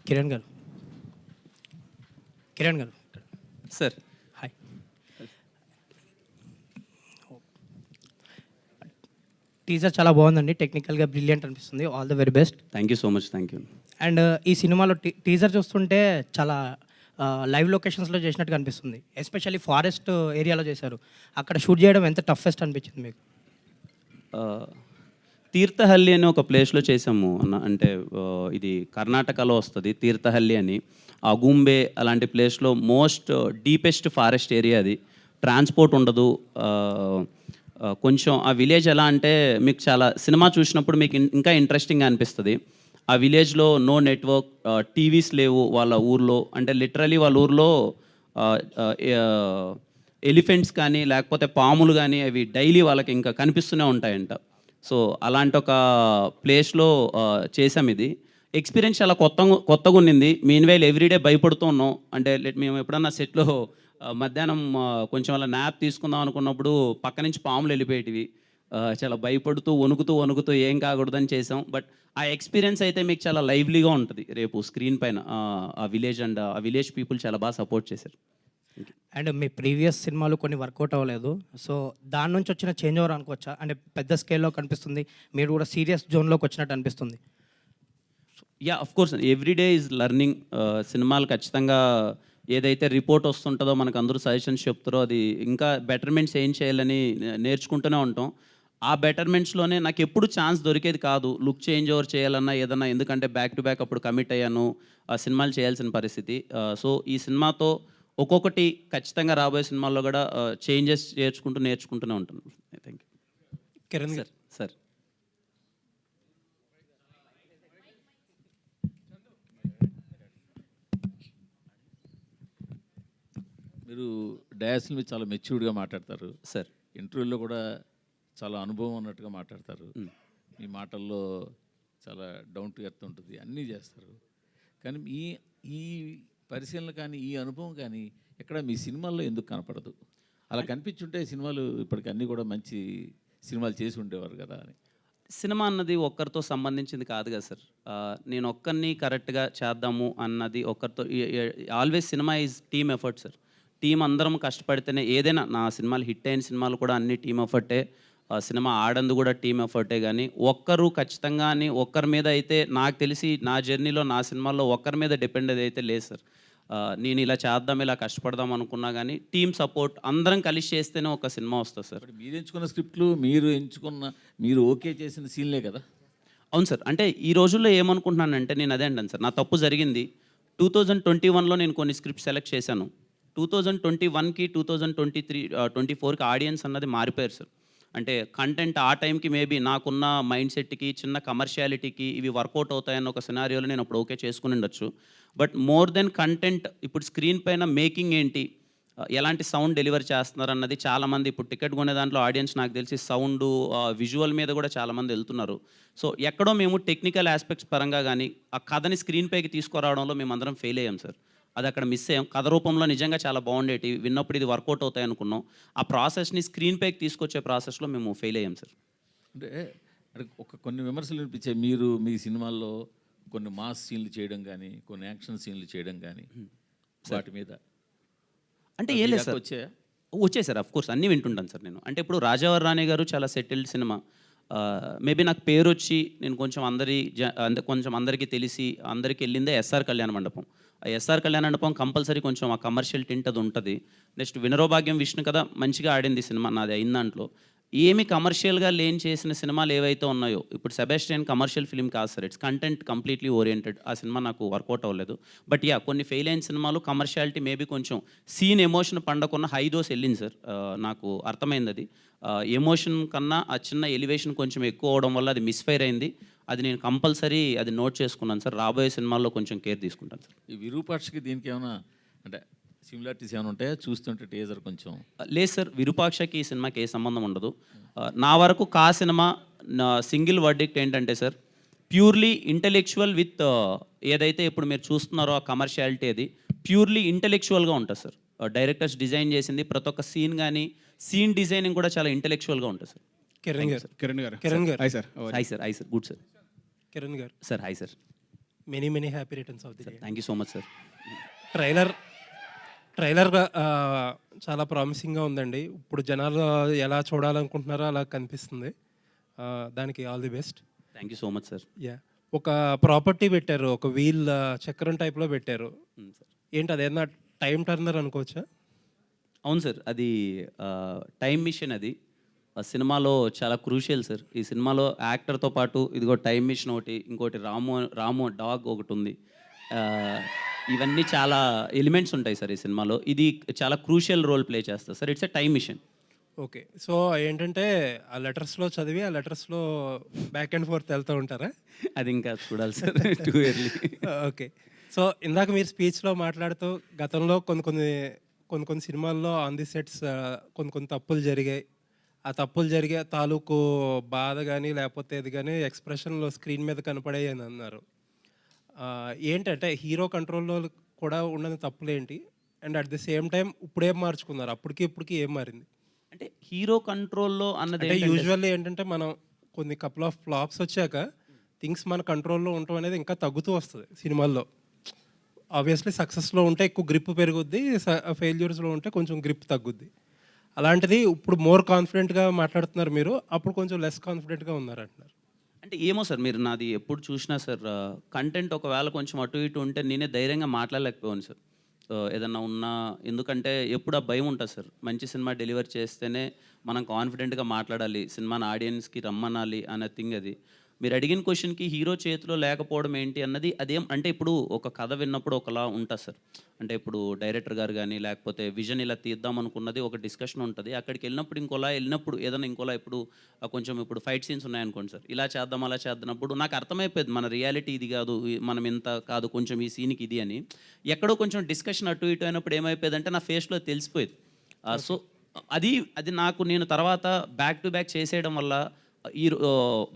Kiran garu Kiran garu sir hi. Teaser చాలా బాగుందండి, టెక్నికల్గా బ్రిలియంట్ అనిపిస్తుంది. All the very best. Thank you so much. Thank you. And ఈ సినిమాలో టీజర్ చూస్తుంటే చాలా లైవ్ లొకేషన్స్లో చేసినట్టుగా అనిపిస్తుంది. ఎస్పెషల్లీ ఫారెస్ట్ ఏరియాలో చేశారు. అక్కడ షూట్ చేయడం ఎంత టఫెస్ట్ అనిపించింది మీకు? తీర్థహల్లి అని ఒక ప్లేస్లో చేసాము అన్న. అంటే ఇది కర్ణాటకలో వస్తుంది, తీర్థహల్లి అని. అగుంబే అలాంటి ప్లేస్లో మోస్ట్ డీపెస్ట్ ఫారెస్ట్ ఏరియా అది. ట్రాన్స్పోర్ట్ ఉండదు. కొంచెం ఆ విలేజ్ ఎలా అంటే మీకు చాలా సినిమా చూసినప్పుడు మీకు ఇంకా ఇంట్రెస్టింగ్గా అనిపిస్తుంది. ఆ విలేజ్లో నో నెట్వర్క్, టీవీస్ లేవు వాళ్ళ ఊర్లో. అంటే లిటరలీ వాళ్ళ ఊర్లో ఎలిఫెంట్స్ కానీ లేకపోతే పాములు కానీ అవి డైలీ వాళ్ళకి ఇంకా కనిపిస్తూనే ఉంటాయంట. సో అలాంటి ఒక ప్లేస్లో చేసాం ఇది. ఎక్స్పీరియన్స్ చాలా కొత్తగా ఉన్నింది. మీన్వైల్ ఎవ్రీడే భయపడుతూ ఉన్నాం. అంటే మేము ఎప్పుడన్నా సెట్లో మధ్యాహ్నం కొంచెం అలా న్యాప్ తీసుకుందాం అనుకున్నప్పుడు పక్క నుంచి పాములు వెళ్ళిపోయేటివి. చాలా భయపడుతూ వణుకుతూ ఏం కాకూడదని చేసాం. బట్ ఆ ఎక్స్పీరియన్స్ అయితే మీకు చాలా లైవ్లీగా ఉంటుంది రేపు స్క్రీన్ పైన. ఆ విలేజ్ అండ్ ఆ విలేజ్ పీపుల్ చాలా బాగా సపోర్ట్ చేశారు. అండ్ మీ ప్రీవియస్ సినిమాలు కొన్ని వర్కౌట్ అవ్వలేదు, సో దాని నుంచి వచ్చిన చేంజ్ ఓవర్ అనుకోవచ్చా? అంటే పెద్ద స్కేల్లో కనిపిస్తుంది, మీరు కూడా సీరియస్ జోన్లోకి వచ్చినట్టు అనిపిస్తుంది. Yeah, of course everyday is learning. సినిమాలు ఖచ్చితంగా ఏదైతే రిపోర్ట్ వస్తుంటుందో మనకు అందరూ సజెషన్స్ చెప్తారో అది ఇంకా బెటర్మెంట్స్ ఏం చేయాలని నేర్చుకుంటూనే ఉంటాం. ఆ బెటర్మెంట్స్లోనే నాకు ఎప్పుడు ఛాన్స్ దొరికేది కాదు లుక్ చేంజ్ ఓవర్ చేయాలన్నా ఏదన్నా. ఎందుకంటే బ్యాక్ టు బ్యాక్ అప్పుడు కమిట్ అయ్యాను, ఆ సినిమాలు చేయాల్సిన పరిస్థితి. సో ఈ సినిమాతో ఒక్కొక్కటి ఖచ్చితంగా రాబోయే సినిమాల్లో కూడా చేంజెస్ నేర్చుకుంటూనే ఉంటాను. Thank you. Kiran sir sir మీరు డయాస్ల మీద చాలా మెచ్యూర్డ్గా మాట్లాడతారు సార్. ఇంటర్వ్యూలో కూడా చాలా అనుభవం ఉన్నట్టుగా మాట్లాడతారు. మీ మాటల్లో చాలా డౌన్ టు ఎర్త్ ఉంటుంది, అన్నీ చేస్తారు. కానీ ఈ పరిశీలన కానీ ఈ అనుభవం కానీ ఎక్కడ మీ సినిమాల్లో ఎందుకు కనపడదు? అలా కనిపించుంటే సినిమాలు ఇప్పటికి అన్నీ కూడా మంచి సినిమాలు చేసి ఉండేవారు కదా అని. సినిమా అన్నది ఒక్కరితో సంబంధించింది కాదు కదా సార్. నేను ఒక్కరిని కరెక్ట్గా చేద్దాము అన్నది ఒక్కరితో. Always cinema is team effort sir. Team అందరం కష్టపడితేనే ఏదైనా. నా సినిమాలు హిట్ అయిన సినిమాలు కూడా అన్ని టీమ్ ఎఫర్టే. సినిమా ఆడందు కూడా టీమ్ ఎఫర్టే. కానీ ఒక్కరు ఖచ్చితంగా అని ఒక్కరి మీద అయితే నాకు తెలిసి నా జర్నీలో నా సినిమాల్లో ఒక్కరి మీద డిపెండ్ అయితే లేదు సార్. నేను ఇలా చేద్దాం ఇలా కష్టపడదాం అనుకున్నా కానీ టీమ్ సపోర్ట్ అందరం కలిసి చేస్తేనే ఒక సినిమా వస్తుంది సార్. మీరు ఎంచుకున్న స్క్రిప్ట్లు మీరు ఓకే చేసిన సీన్లే కదా? అవును సార్. అంటే ఈ రోజుల్లో ఏమనుకుంటున్నానంటే నేను అదే అంటాను సార్, నా తప్పు జరిగింది. 2021లో నేను కొన్ని స్క్రిప్ట్ సెలెక్ట్ చేశాను. 2021కి 2024కి ఆడియన్స్ అన్నది మారిపోయారు సార్. అంటే కంటెంట్ ఆ టైంకి మేబీ నాకున్న మైండ్ సెట్కి చిన్న కమర్షియాలిటీకి ఇవి వర్కౌట్ అవుతాయన్న ఒక సినారియోలో నేను అప్పుడు ఓకే చేసుకుని ఉండొచ్చు. బట్ మోర్ దెన్ కంటెంట్ ఇప్పుడు స్క్రీన్ పైన మేకింగ్ ఏంటి, ఎలాంటి సౌండ్ డెలివర్ చేస్తున్నారు అన్నది చాలామంది ఇప్పుడు టికెట్ కొనే దాంట్లో ఆడియన్స్ నాకు తెలిసి సౌండ్ విజువల్ మీద కూడా చాలామంది వెళ్తున్నారు. సో ఎక్కడో మేము టెక్నికల్ ఆస్పెక్ట్స్ పరంగా కానీ ఆ కథని స్క్రీన్ పైకి తీసుకురావడంలో మేము అందరం ఫెయిల్ అయ్యాం సార్. అది అక్కడ మిస్ అయ్యాం. కథ రూపంలో నిజంగా చాలా బాగుండేటి, విన్నప్పుడు ఇది వర్కౌట్ అవుతాయి అనుకున్నాం. ఆ ప్రాసెస్ని స్క్రీన్ పైకి తీసుకొచ్చే ప్రాసెస్లో మేము ఫెయిల్ అయ్యాం సార్. అంటే కొన్ని విమర్శలు వినిపించాయి. మీ సినిమాల్లో కొన్ని మాస్ సీన్లు చేయడం కానీ కొన్ని యాక్షన్ సీన్లు చేయడం కానీ వాటి మీద అంటే ఏం లేదు సార్. వచ్చాయి సార్. అఫ్ కోర్స్ అన్నీ వింటుంటాను సార్ నేను. అంటే ఇప్పుడు రాజావారి రాణి గారు చాలా సెటిల్డ్ సినిమా. మేబీ నాకు పేరు వచ్చి నేను కొంచెం అందరికీ తెలిసి అందరికీ వెళ్ళిందే ఎస్ఆర్ కళ్యాణ మండపం. ఆ ఎస్ఆర్ కళ్యాణ మండపం కంపల్సరీ కొంచెం ఆ కమర్షియల్ టింట్ అది ఉంటుంది. నెక్స్ట్ వినరోభాగ్యం విష్ణు కదా మంచిగా ఆడింది సినిమా నాది అయిన దాంట్లో. ఏమి కమర్షియల్గా లేని చేసిన సినిమాలు ఏవైతే ఉన్నాయో, ఇప్పుడు సెబాస్టియన్ కమర్షియల్ ఫిల్మ్ కాదు sir, it's content completely oriented. ఆ సినిమా నాకు వర్కౌట్ అవ్వలేదు. బట్ యా కొన్ని ఫెయిల్ అయిన సినిమాలు కమర్షియాలిటీ మేబీ కొంచెం సీన్ ఎమోషన్ పండకున్న హై డోస్ వెళ్ళింది సార్. నాకు అర్థమైంది అది. ఎమోషన్ కన్నా ఆ చిన్న ఎలివేషన్ కొంచెం ఎక్కువ అవడం వల్ల అది మిస్ఫైర్ అయింది. అది నేను కంపల్సరీ అది నోట్ చేసుకున్నాను సార్. రాబోయే సినిమాల్లో కొంచెం కేర్ తీసుకుంటాను సార్. ఈ విరూపాక్షకి దీనికి ఏమైనా అంటే సిమిలారిటీస్ ఏమైనా ఉంటాయా? చూస్తుంటే టీజర్ కొంచెం లేదు సార్. విరూపాక్షకి ఈ సినిమాకి ఏ సంబంధం ఉండదు. నా వరకు కా సినిమా నా సింగిల్ వర్డిక్ట్ ఏంటంటే సార్, ప్యూర్లీ ఇంటెలెక్చువల్ విత్ ఏదైతే ఇప్పుడు మీరు చూస్తున్నారో ఆ కమర్షియాలిటీ అది ప్యూర్లీ ఇంటెలెక్చువల్గా ఉంటుంది సార్. డైరెక్టర్స్ డిజైన్ చేసింది ప్రతి ఒక్క సీన్ కానీ సీన్ డిజైనింగ్ కూడా చాలా ఇంటెలెక్చువల్గా ఉంటుంది sir. Kiran garu Kiran garu hi sir. Hi sir. Hi sir. Good sir. Kiran garu sir hi sir. Many happy returns of the day. Thank you so much sir. Trailer చాలా ప్రామిసింగ్గా ఉందండి. ఇప్పుడు జనాలు ఎలా చూడాలనుకుంటున్నారో అలా కనిపిస్తుంది. దానికి all the best. Thank you so much sir. Yeah, ఒక ప్రాపర్టీ పెట్టారు, ఒక వీల్ చక్రం టైప్లో పెట్టారు. సార్ ఏంటి అదేనా టైం టర్నర్ అనుకోవచ్చా? అవును సార్, అది టైం మిషన్. అది ఆ సినిమాలో చాలా క్రూషియల్ సార్. ఈ సినిమాలో యాక్టర్తో పాటు ఇదిగో టైం మిషన్ ఒకటి, ఇంకోటి రాము డాగ్ ఒకటి ఉంది. ఇవన్నీ చాలా ఎలిమెంట్స్ ఉంటాయి సార్ ఈ సినిమాలో. ఇది చాలా క్రూషియల్ రోల్ ప్లే చేస్తుంది sir. It's a time machine. Okay, so ఏంటంటే ఆ లెటర్స్లో చదివి ఆ లెటర్స్లో బ్యాక్ అండ్ ఫోర్త్ వెళ్తూ ఉంటారా? అది ఇంకా చూడాలి sir, too early. Okay, so ఇందాక మీరు స్పీచ్లో మాట్లాడుతూ గతంలో కొన్ని సినిమాల్లో ఆన్ ది సెట్స్ కొన్ని తప్పులు జరిగాయి. ఆ తప్పులు జరిగే తాలూకు బాధ కానీ లేకపోతే ఇది కానీ ఎక్స్ప్రెషన్లో స్క్రీన్ మీద కనపడాయి అని అన్నారు. ఏంటంటే హీరో కంట్రోల్లో కూడా ఉన్న తప్పులు ఏంటి, and at the same time ఇప్పుడేం మార్చుకున్నారు, ఇప్పటికి ఏం మారింది? అంటే హీరో కంట్రోల్లో అన్నది అంటే యూజువల్లీ ఏంటంటే మనం కొన్ని కపుల్ ఆఫ్ ఫ్లాప్స్ వచ్చాక థింగ్స్ మన కంట్రోల్లో ఉండటం అనేది ఇంకా తగ్గుతూ వస్తుంది సినిమాల్లో. ఆబ్వియస్లీ సక్సెస్లో ఉంటే ఎక్కువ గ్రిప్ పెరుగుద్ది, ఫెయిల్యూర్స్లో ఉంటే కొంచెం గ్రిప్ తగ్గుద్ది. అలాంటిది ఇప్పుడు మోర్ కాన్ఫిడెంట్గా మాట్లాడుతున్నారు మీరు, అప్పుడు కొంచెం లెస్ కాన్ఫిడెంట్గా ఉన్నారు అంటున్నారు. అంటే ఏమో సార్, మీరు నాది ఎప్పుడు చూసినా సార్ కంటెంట్ ఒకవేళ కొంచెం అటు ఇటు ఉంటే నేనే ధైర్యంగా మాట్లాడలేకపోయాను సార్. ఏదన్నా ఉన్నా, ఎందుకంటే ఎప్పుడు ఆ భయం ఉంటుంది సార్. మంచి సినిమా డెలివర్ చేస్తేనే మనం కాన్ఫిడెంట్గా మాట్లాడాలి, సినిమాని ఆడియన్స్కి రమ్మనాలి అనే థింగ్ అది. మీరు అడిగిన క్వశ్చన్కి హీరో చేతిలో లేకపోవడం ఏంటి అన్నది అదేం అంటే, ఇప్పుడు ఒక కథ విన్నప్పుడు ఒకలా ఉంటుంది సార్. అంటే ఇప్పుడు డైరెక్టర్ గారు కానీ లేకపోతే విజన్ ఇలా తీద్దాం అనుకున్నది ఒక డిస్కషన్ ఉంటుంది. అక్కడికి వెళ్ళినప్పుడు ఇంకోలా, వెళ్ళినప్పుడు ఏదైనా ఇంకోలా, ఇప్పుడు కొంచెం ఇప్పుడు ఫైట్ సీన్స్ ఉన్నాయనుకోండి సార్, ఇలా చేద్దాం అలా చేద్దామప్పుడు నాకు అర్థమైపోయింది మన రియాలిటీ ఇది కాదు, మనం ఇంత కాదు, కొంచెం ఈ సీన్కి ఇది అని. ఎక్కడో కొంచెం డిస్కషన్ అటు ఇటు అయినప్పుడు ఏమైపోయింది అంటే నా ఫేస్లో తెలిసిపోయేది. సో అది నాకు నేను తర్వాత బ్యాక్ టు బ్యాక్ చేసేయడం వల్ల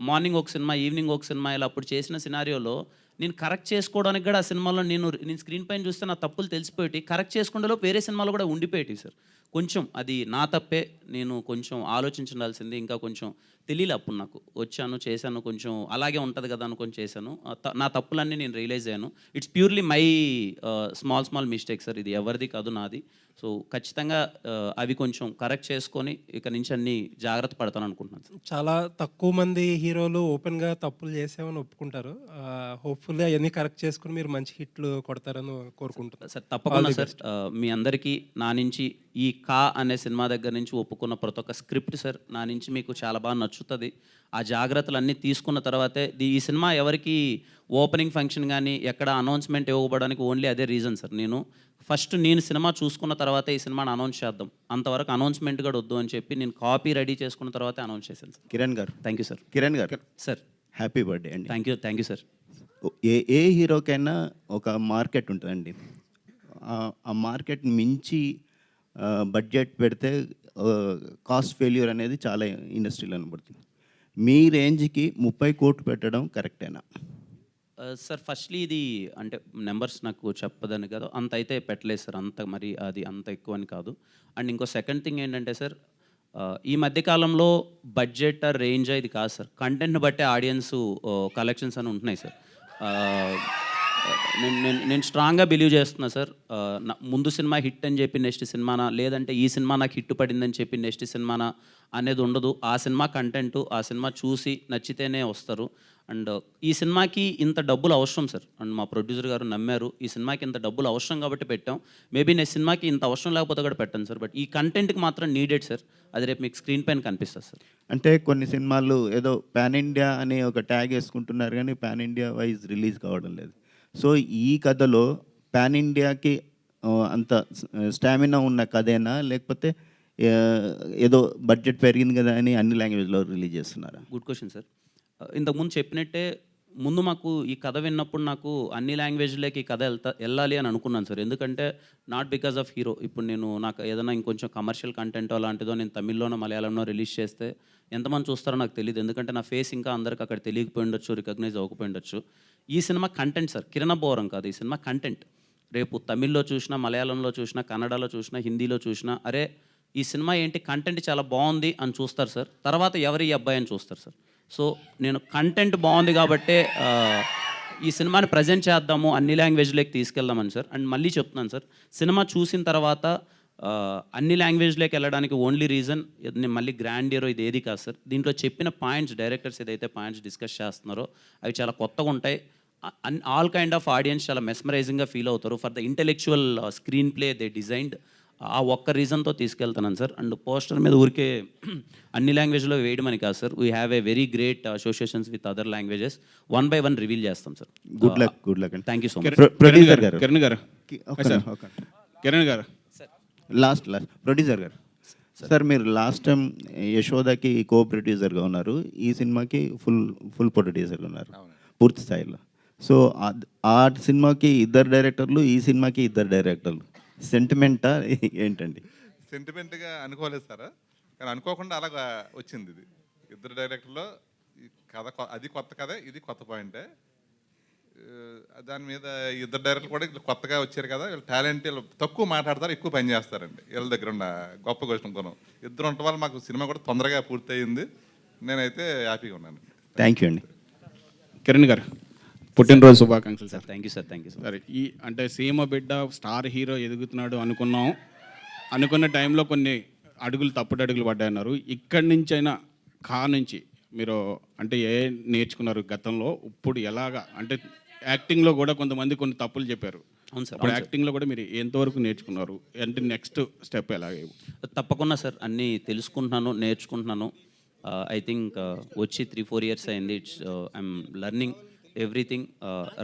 మార్నింగ్ ఒక సినిమా, ఈవినింగ్ ఒక సినిమా, ఇలా అప్పుడు చేసిన సినారియోలో నేను కరెక్ట్ చేసుకోవడానికి కూడా ఆ సినిమాలో నేను స్క్రీన్ పైన చూస్తే నా తప్పులు తెలిసిపోయి కరెక్ట్ చేసుకుంటేలో వేరే సినిమాలో కూడా ఉండిపోయేటి సార్. కొంచెం అది నా తప్పే, నేను కొంచెం ఆలోచించాల్సింది, ఇంకా కొంచెం తెలియలే అప్పుడు నాకు. వచ్చాను, చేశాను, కొంచెం అలాగే ఉంటుంది కదా అనుకొని చేశాను. నా తప్పులన్నీ నేను రియలైజ్ అయ్యాను. It's purely my small mistake sir. ఇది ఎవరిది కాదు, నాది. సో ఖచ్చితంగా అవి కొంచెం కరెక్ట్ చేసుకొని ఇక నుంచి అన్ని జాగ్రత్త పడతాను అనుకుంటున్నాను సార్. చాలా తక్కువ మంది హీరోలు ఓపెన్గా తప్పులు చేసామని ఒప్పుకుంటారు. హోప్ఫుల్లీ అవన్నీ కరెక్ట్ చేసుకుని మీరు మంచి హిట్లు కొడతారని కోరుకుంటున్నాను సార్. తప్పకుండా సార్. మీ అందరికీ నా నుంచి ఈ కా అనే సినిమా దగ్గర నుంచి ఒప్పుకున్న ప్రతి ఒక్క స్క్రిప్ట్ సార్ నా నుంచి మీకు చాలా బాగా నచ్చుతుంది. ఆ జాగ్రత్తలు అన్నీ తీసుకున్న తర్వాతే ఈ సినిమా ఎవరికి ఓపెనింగ్ ఫంక్షన్ కానీ ఎక్కడ అనౌన్స్మెంట్ ఇవ్వబడడానికి ఓన్లీ అదే రీజన్ సార్. నేను సినిమా చూసుకున్న తర్వాత ఈ సినిమాని అనౌన్స్ చేద్దాం, అంతవరకు అనౌన్స్మెంట్ కూడా వద్దు అని చెప్పి నేను కాపీ రెడీ చేసుకున్న తర్వాత అనౌన్స్ చేశాను sir. Kiran garu, thank you sir. Kiran garu sir, happy birthday అండి. Thank you sir. ఏ హీరోకైనా ఒక మార్కెట్ ఉంటుందండి. ఆ మార్కెట్ మించి బడ్జెట్ పెడితే కాస్ట్ ఫెయిల్యూర్ అనేది చాలా ఇండస్ట్రీలో కనబడుతుంది. మీ రేంజ్కి 30 కోట్లు పెట్టడం కరెక్టేనా? సార్, ఫస్ట్లీ ఇది అంటే నెంబర్స్ నాకు చెప్పదని కాదు, అంత అయితే పెట్టలేదు సార్. అంత మరి అది అంత ఎక్కువ అని కాదు. అండ్ ఇంకో సెకండ్ థింగ్ ఏంటంటే సార్, ఈ మధ్యకాలంలో బడ్జెట్ రేంజ్ ఇది కాదు సార్, కంటెంట్ని బట్టే ఆడియన్స్ కలెక్షన్స్ అని ఉంటున్నాయి సార్. నేను స్ట్రాంగ్గా బిలీవ్ చేస్తున్నా సార్. ముందు సినిమా హిట్ అని చెప్పి నెక్స్ట్ సినిమానా, లేదంటే ఈ సినిమా నాకు హిట్ పడిందని చెప్పి నెక్స్ట్ సినిమానా అనేది ఉండదు. ఆ సినిమా కంటెంట్, ఆ సినిమా చూసి నచ్చితేనే వస్తారు. అండ్ ఈ సినిమాకి ఇంత డబ్బులు అవసరం సార్. అండ్ మా ప్రొడ్యూసర్ గారు నమ్మారు, ఈ సినిమాకి ఇంత డబ్బులు అవసరం కాబట్టి పెట్టాం. మేబీ నెక్స్ట్ సినిమాకి ఇంత అవసరం లేకపోతే కూడా పెట్టాను సార్. బట్ ఈ కంటెంట్కి మాత్రం నీడెడ్ సార్. అది రేపు మీకు స్క్రీన్ పైన కనిపిస్తుంది సార్. అంటే కొన్ని సినిమాలు ఏదో పాన్ ఇండియా అని ఒక ట్యాగ్ వేసుకుంటున్నారు కానీ పాన్ ఇండియా వైజ్ రిలీజ్ కావడం లేదు. సో ఈ కథలో పాన్ ఇండియాకి అంత స్టామినా ఉన్న కథేనా, లేకపోతే ఏదో బడ్జెట్ పెరిగింది కదా అని అన్ని లాంగ్వేజ్లో రిలీజ్ చేస్తున్నారా? Good question sir. ఇంతకుముందు చెప్పినట్టే ముందు మాకు ఈ కథ విన్నప్పుడు నాకు అన్ని లాంగ్వేజ్లోకి ఈ కథ వెళ్ళాలి అని అనుకున్నాను సార్. ఎందుకంటే నాట్ బికాజ్ ఆఫ్ హీరో. ఇప్పుడు నాకు ఏదైనా ఇంకొంచెం కమర్షియల్ కంటెంట్ అలాంటిదో నేను తమిళ్లోనో మలయాళంలో రిలీజ్ చేస్తే ఎంతమంది చూస్తారో నాకు తెలియదు. ఎందుకంటే నా ఫేస్ ఇంకా అందరికి అక్కడ తెలియకపోయి ఉండొచ్చు, రికగ్నైజ్ అవ్వకపోయి ఉండొచ్చు. ఈ సినిమా కంటెంట్ సార్, కిరణ బోరం కాదు. ఈ సినిమా కంటెంట్ రేపు తమిళ్లో చూసినా, మలయాళంలో చూసినా, కన్నడలో చూసినా, హిందీలో చూసినా, అరే ఈ సినిమా ఏంటి కంటెంట్ చాలా బాగుంది అని చూస్తారు సార్. తర్వాత ఎవరి అబ్బాయి అని చూస్తారు సార్. సో నేను కంటెంట్ బాగుంది కాబట్టే ఈ సినిమాని ప్రజెంట్ చేద్దాము, అన్ని లాంగ్వేజ్లోకి తీసుకెళ్దామని సార్. అండ్ మళ్ళీ చెప్తున్నాను సార్, సినిమా చూసిన తర్వాత అన్ని లాంగ్వేజ్లోకి వెళ్ళడానికి ఓన్లీ రీజన్ నేను మళ్ళీ గ్రాండ్ హీరో ఇది ఏది కాదు సార్. దీంట్లో చెప్పిన పాయింట్స్, డైరెక్టర్స్ ఏదైతే పాయింట్స్ డిస్కస్ చేస్తున్నారో అవి చాలా కొత్తగా ఉంటాయి. ఆల్ కైండ్ ఆఫ్ ఆడియన్స్ చాలా మెస్మరైజింగ్గా ఫీల్ అవుతారు. For the intellectual screen play they designed, ఆ ఒక్క రీజన్తో తీసుకెళ్తున్నాను సార్. అండ్ పోస్టర్ మీద ఊరికే అన్ని లాంగ్వేజ్లో వేయడం అని కాదు sir. We have a very great associations with other languages. 1 by 1 reveal చేస్తాం సార్. గుడ్ లక్ అండి. Thank you so much. Producer గారు, కిరణ్ గారు, కిరణ్ గారు, లాస్ట్ ప్రొడ్యూసర్ గారు సార్, మీరు లాస్ట్ టైం యశోదకి కో ప్రొడ్యూసర్గా ఉన్నారు, ఈ సినిమాకి ఫుల్ ప్రొడ్యూసర్గా ఉన్నారు పూర్తి స్థాయిలో. సో ఆ సినిమాకి 2 డైరెక్టర్లు, ఈ సినిమాకి 2 డైరెక్టర్లు. సెంటిమెంటా ఏంటండి? సెంటిమెంట్గా అనుకోలేదు సార్, కానీ అనుకోకుండా అలాగా వచ్చింది. ఇది 2 డైరెక్టర్లో ఈ కథ, అది కొత్త కథ, ఇది కొత్త పాయింటే. దాని మీద 2 డైరెక్టర్లు కూడా కొత్తగా వచ్చారు కదా, వీళ్ళు టాలెంట్, వీళ్ళు తక్కువ మాట్లాడతారు, ఎక్కువ పని చేస్తారండి. వీళ్ళ దగ్గర ఉన్న గొప్ప క్వశ్చన్ కొనం. 2 ఉండటం వల్ల మాకు సినిమా కూడా తొందరగా పూర్తయింది. నేనైతే హ్యాపీగా ఉన్నాను. థ్యాంక్ యూ అండి. కిరణ్ గారు, పుట్టినరోజు శుభాకాంక్షలు sir. Thank you sir. Thank you sir. సరే, ఈ అంటే సీమ బిడ్డ స్టార్ హీరో ఎదుగుతున్నాడు అనుకున్నాం. అనుకున్న టైంలో కొన్ని తప్పుడు అడుగులు పడ్డాయన్నారు. ఇక్కడి నుంచైనా నుంచి మీరు అంటే నేర్చుకున్నారు గతంలో, ఇప్పుడు ఎలాగా అంటే యాక్టింగ్లో కూడా కొంతమంది కొన్ని తప్పులు చెప్పారు. అవును సార్. ఇప్పుడు యాక్టింగ్లో కూడా మీరు ఎంతవరకు నేర్చుకున్నారు, అంటే నెక్స్ట్ స్టెప్ ఎలాగే? తప్పకుండా సార్, అన్నీ తెలుసుకుంటున్నాను, నేర్చుకుంటున్నాను. ఐ థింక్ వచ్చి 3-4 years అయింది. I'm learning everything.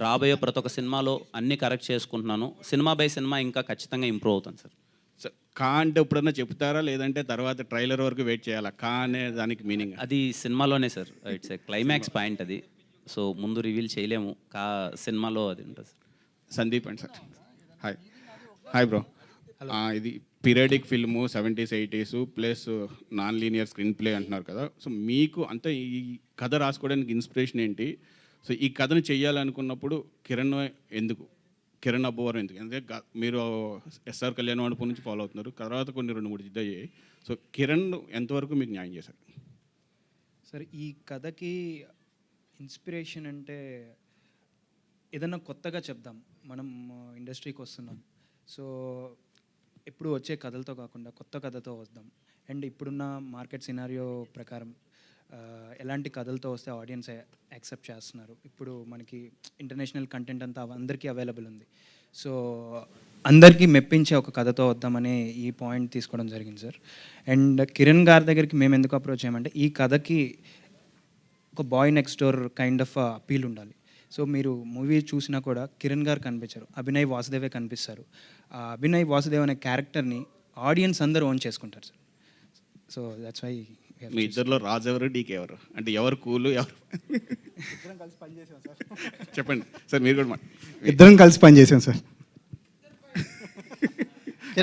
రాబోయే ప్రతి ఒక్క సినిమాలో అన్నీ కరెక్ట్ చేసుకుంటున్నాను. సినిమా బై సినిమా ఇంకా ఖచ్చితంగా ఇంప్రూవ్ అవుతాను సార్. అంటే ఎప్పుడన్నా చెప్తారా, లేదంటే తర్వాత ట్రైలర్ వరకు వెయిట్ చేయాలా? అనే దానికి మీనింగ్ అది సినిమాలోనే sir. It's a climax point అది. సో ముందు రివీల్ చేయలేము, సినిమాలో అది ఉంటుంది sir. Sandeep and sir, hi bro. ఇది periodic film, 70s 80s plus non linear screenplay అంటున్నారు కదా. సో మీకు అంతే ఈ కథ రాసుకోవడానికి ఇన్స్పిరేషన్ ఏంటి? సో ఈ కథను చెయ్యాలనుకున్నప్పుడు కిరణ్ అబ్బోవరం ఎందుకు? ఎందుకంటే మీరు ఎస్ఆర్ కళ్యాణ్ మండపం నుంచి ఫాలో అవుతున్నారు, తర్వాత కొన్ని 2-3 జిద్ద అయ్యాయి. సో కిరణ్ ఎంతవరకు మీకు న్యాయం చేశారు? సార్, ఈ కథకి ఇన్స్పిరేషన్ అంటే ఏదన్నా కొత్తగా చెప్దాం. మనం ఇండస్ట్రీకి వస్తున్నాం, సో ఎప్పుడు వచ్చే కథలతో కాకుండా కొత్త కథతో వద్దాం. అండ్ ఇప్పుడున్న మార్కెట్ సినారియో ప్రకారం ఎలాంటి కథలతో వస్తే ఆడియన్స్ యాక్సెప్ట్ చేస్తున్నారు. ఇప్పుడు మనకి ఇంటర్నేషనల్ కంటెంట్ అంతా అందరికీ అవైలబుల్ ఉంది. సో అందరికీ మెప్పించే ఒక కథతో వద్దామనే ఈ పాయింట్ తీసుకోవడం జరిగింది సార్. అండ్ కిరణ్ గారి దగ్గరికి మేము ఎందుకు అప్రోచ్ చేయమంటే, ఈ కథకి ఒక boy next door kind of appeal ఉండాలి. సో మీరు మూవీ చూసినా కూడా కిరణ్ గారు కనిపించారు, అభినయ్ వాసుదేవే కనిపిస్తారు. ఆ అభినయ్ వాసుదేవ్ అనే క్యారెక్టర్ని ఆడియన్స్ అందరూ ఓన్ చేసుకుంటారు సార్. So that's why. మీ ఇద్దరిలో రాజు ఎవరు, డీకే ఎవరు? అంటే ఎవరు కూలు, ఎవరు? ఇద్దరం కలిసి పనిచేసాం సార్. చెప్పండి సార్, మీరు కూడా ఇద్దరం కలిసి పనిచేసాం సార్.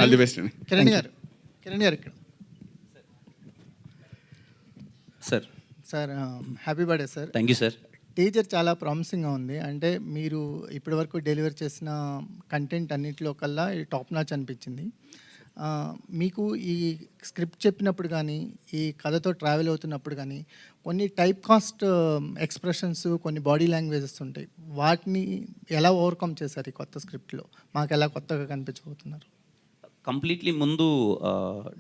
ఆల్ ది బెస్ట్ అండి. కిరణ్ గారు ఇక్కడ sir. Sir, happy birthday sir. Thank you sir. Teaser చాలా ప్రామిసింగ్గా ఉంది. అంటే మీరు ఇప్పటివరకు డెలివర్ చేసిన కంటెంట్ అన్నింటిలో కల్లా టాప్ నాచ్ అనిపించింది. మీకు ఈ స్క్రిప్ట్ చెప్పినప్పుడు కానీ, ఈ కథతో ట్రావెల్ అవుతున్నప్పుడు కానీ కొన్ని టైప్ కాస్ట్ ఎక్స్ప్రెషన్స్, కొన్ని బాడీ లాంగ్వేజెస్ ఉంటాయి. వాటిని ఎలా ఓవర్కమ్ చేశారు ఈ కొత్త స్క్రిప్ట్లో? మాకు ఎలా కొత్తగా కనిపించబోతున్నారు? కంప్లీట్లీ ముందు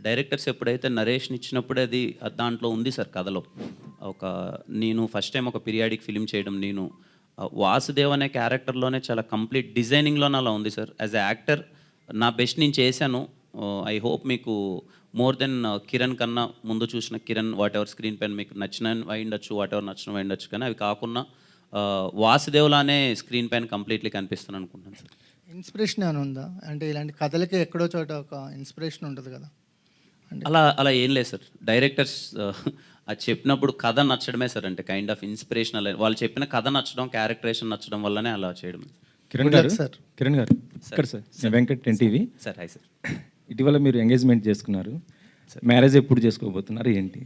డైరెక్టర్స్ ఎప్పుడైతే నరేషన్ ఇచ్చినప్పుడే అది దాంట్లో ఉంది సార్ కథలో. నేను ఫస్ట్ టైం ఒక పీరియాడిక్ ఫిలిం చేయడం, నేను వాసుదేవ్ అనే క్యారెక్టర్లోనే చాలా కంప్లీట్ డిజైనింగ్లోనే అలా ఉంది సార్. యాజ్ ఎ యాక్టర్ నా బెస్ట్ నేను చేశాను. ఐ హోప్ మీకు మోర్ దెన్ కిరణ్ కన్నా ముందు చూసిన కిరణ్ వాట్ ఎవర్ స్క్రీన్ పైన మీకు నచ్చిన అయిండొచ్చు, వాట్ ఎవర్ నచ్చిన అయిండొచ్చు, కానీ అవి కాకుండా వాసుదేవ్లానే స్క్రీన్ పైన కంప్లీట్లీ కనిపిస్తాను అనుకుంటున్నాను సార్. ఇన్స్పిరేషన్ ఏమైనా ఉందా? అంటే ఇలాంటి కథలకి ఎక్కడో చోట ఒక ఇన్స్పిరేషన్ ఉంటుంది కదా. అలా ఏం లేదు సార్. డైరెక్టర్స్ అది చెప్పినప్పుడు కథ నచ్చడమే సార్. అంటే కైండ్ ఆఫ్ ఇన్స్పిరేషనల్, వాళ్ళు చెప్పిన కథ నచ్చడం, క్యారెక్టరేషన్ నచ్చడం వల్లనే అలా చేయడం. కిరణ్ గారు సార్. కిరణ్ గారు ఇక్కడ సార్, నేను Venkat NTV sir. Hi sir. ఇటీవల మీరు ఎంగేజ్మెంట్ చేసుకున్నారు, మ్యారేజ్ ఎప్పుడు చేసుకోబోతున్నారు ఏంటి?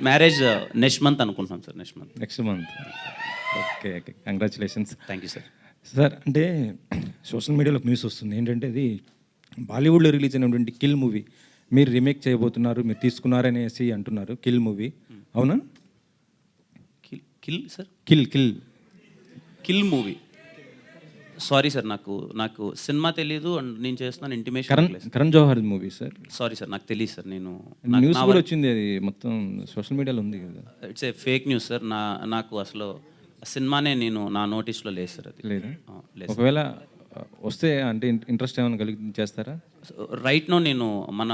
మ్యారేజ్ నెక్స్ట్ మంత్ అనుకుంటున్నాం sir. Next month. Okay okay, congratulations. Thank you sir. Sir, అంటే సోషల్ మీడియాలో న్యూస్ వస్తుంది ఏంటంటే, అది బాలీవుడ్లో రిలీజ్ అయినటువంటి కిల్ మూవీ మీరు రీమేక్ చేయబోతున్నారు, మీరు తీసుకున్నారనేసి అంటున్నారు. కిల్ మూవీ అవునా? Kill sir, kill kill movie. Sorry sir, నాకు సినిమా తెలియదు అండ్ నేను చేస్తున్నాను intimation. Karan Johar movie sir. Sorry sir, నాకు తెలియదు సార్. న్యూస్ కూడా వచ్చింది, అది మొత్తం సోషల్ మీడియాలో ఉంది కదా. It's a fake news sir. నాకు అసలు సినిమానే నా నోటీస్లో లేదు సార్. అది లేదా? లేదు. ఒకవేళ వస్తే అంటే ఇంట్రెస్ట్ ఏమైనా కలిగి చేస్తారా? రైట్ నో నేను మన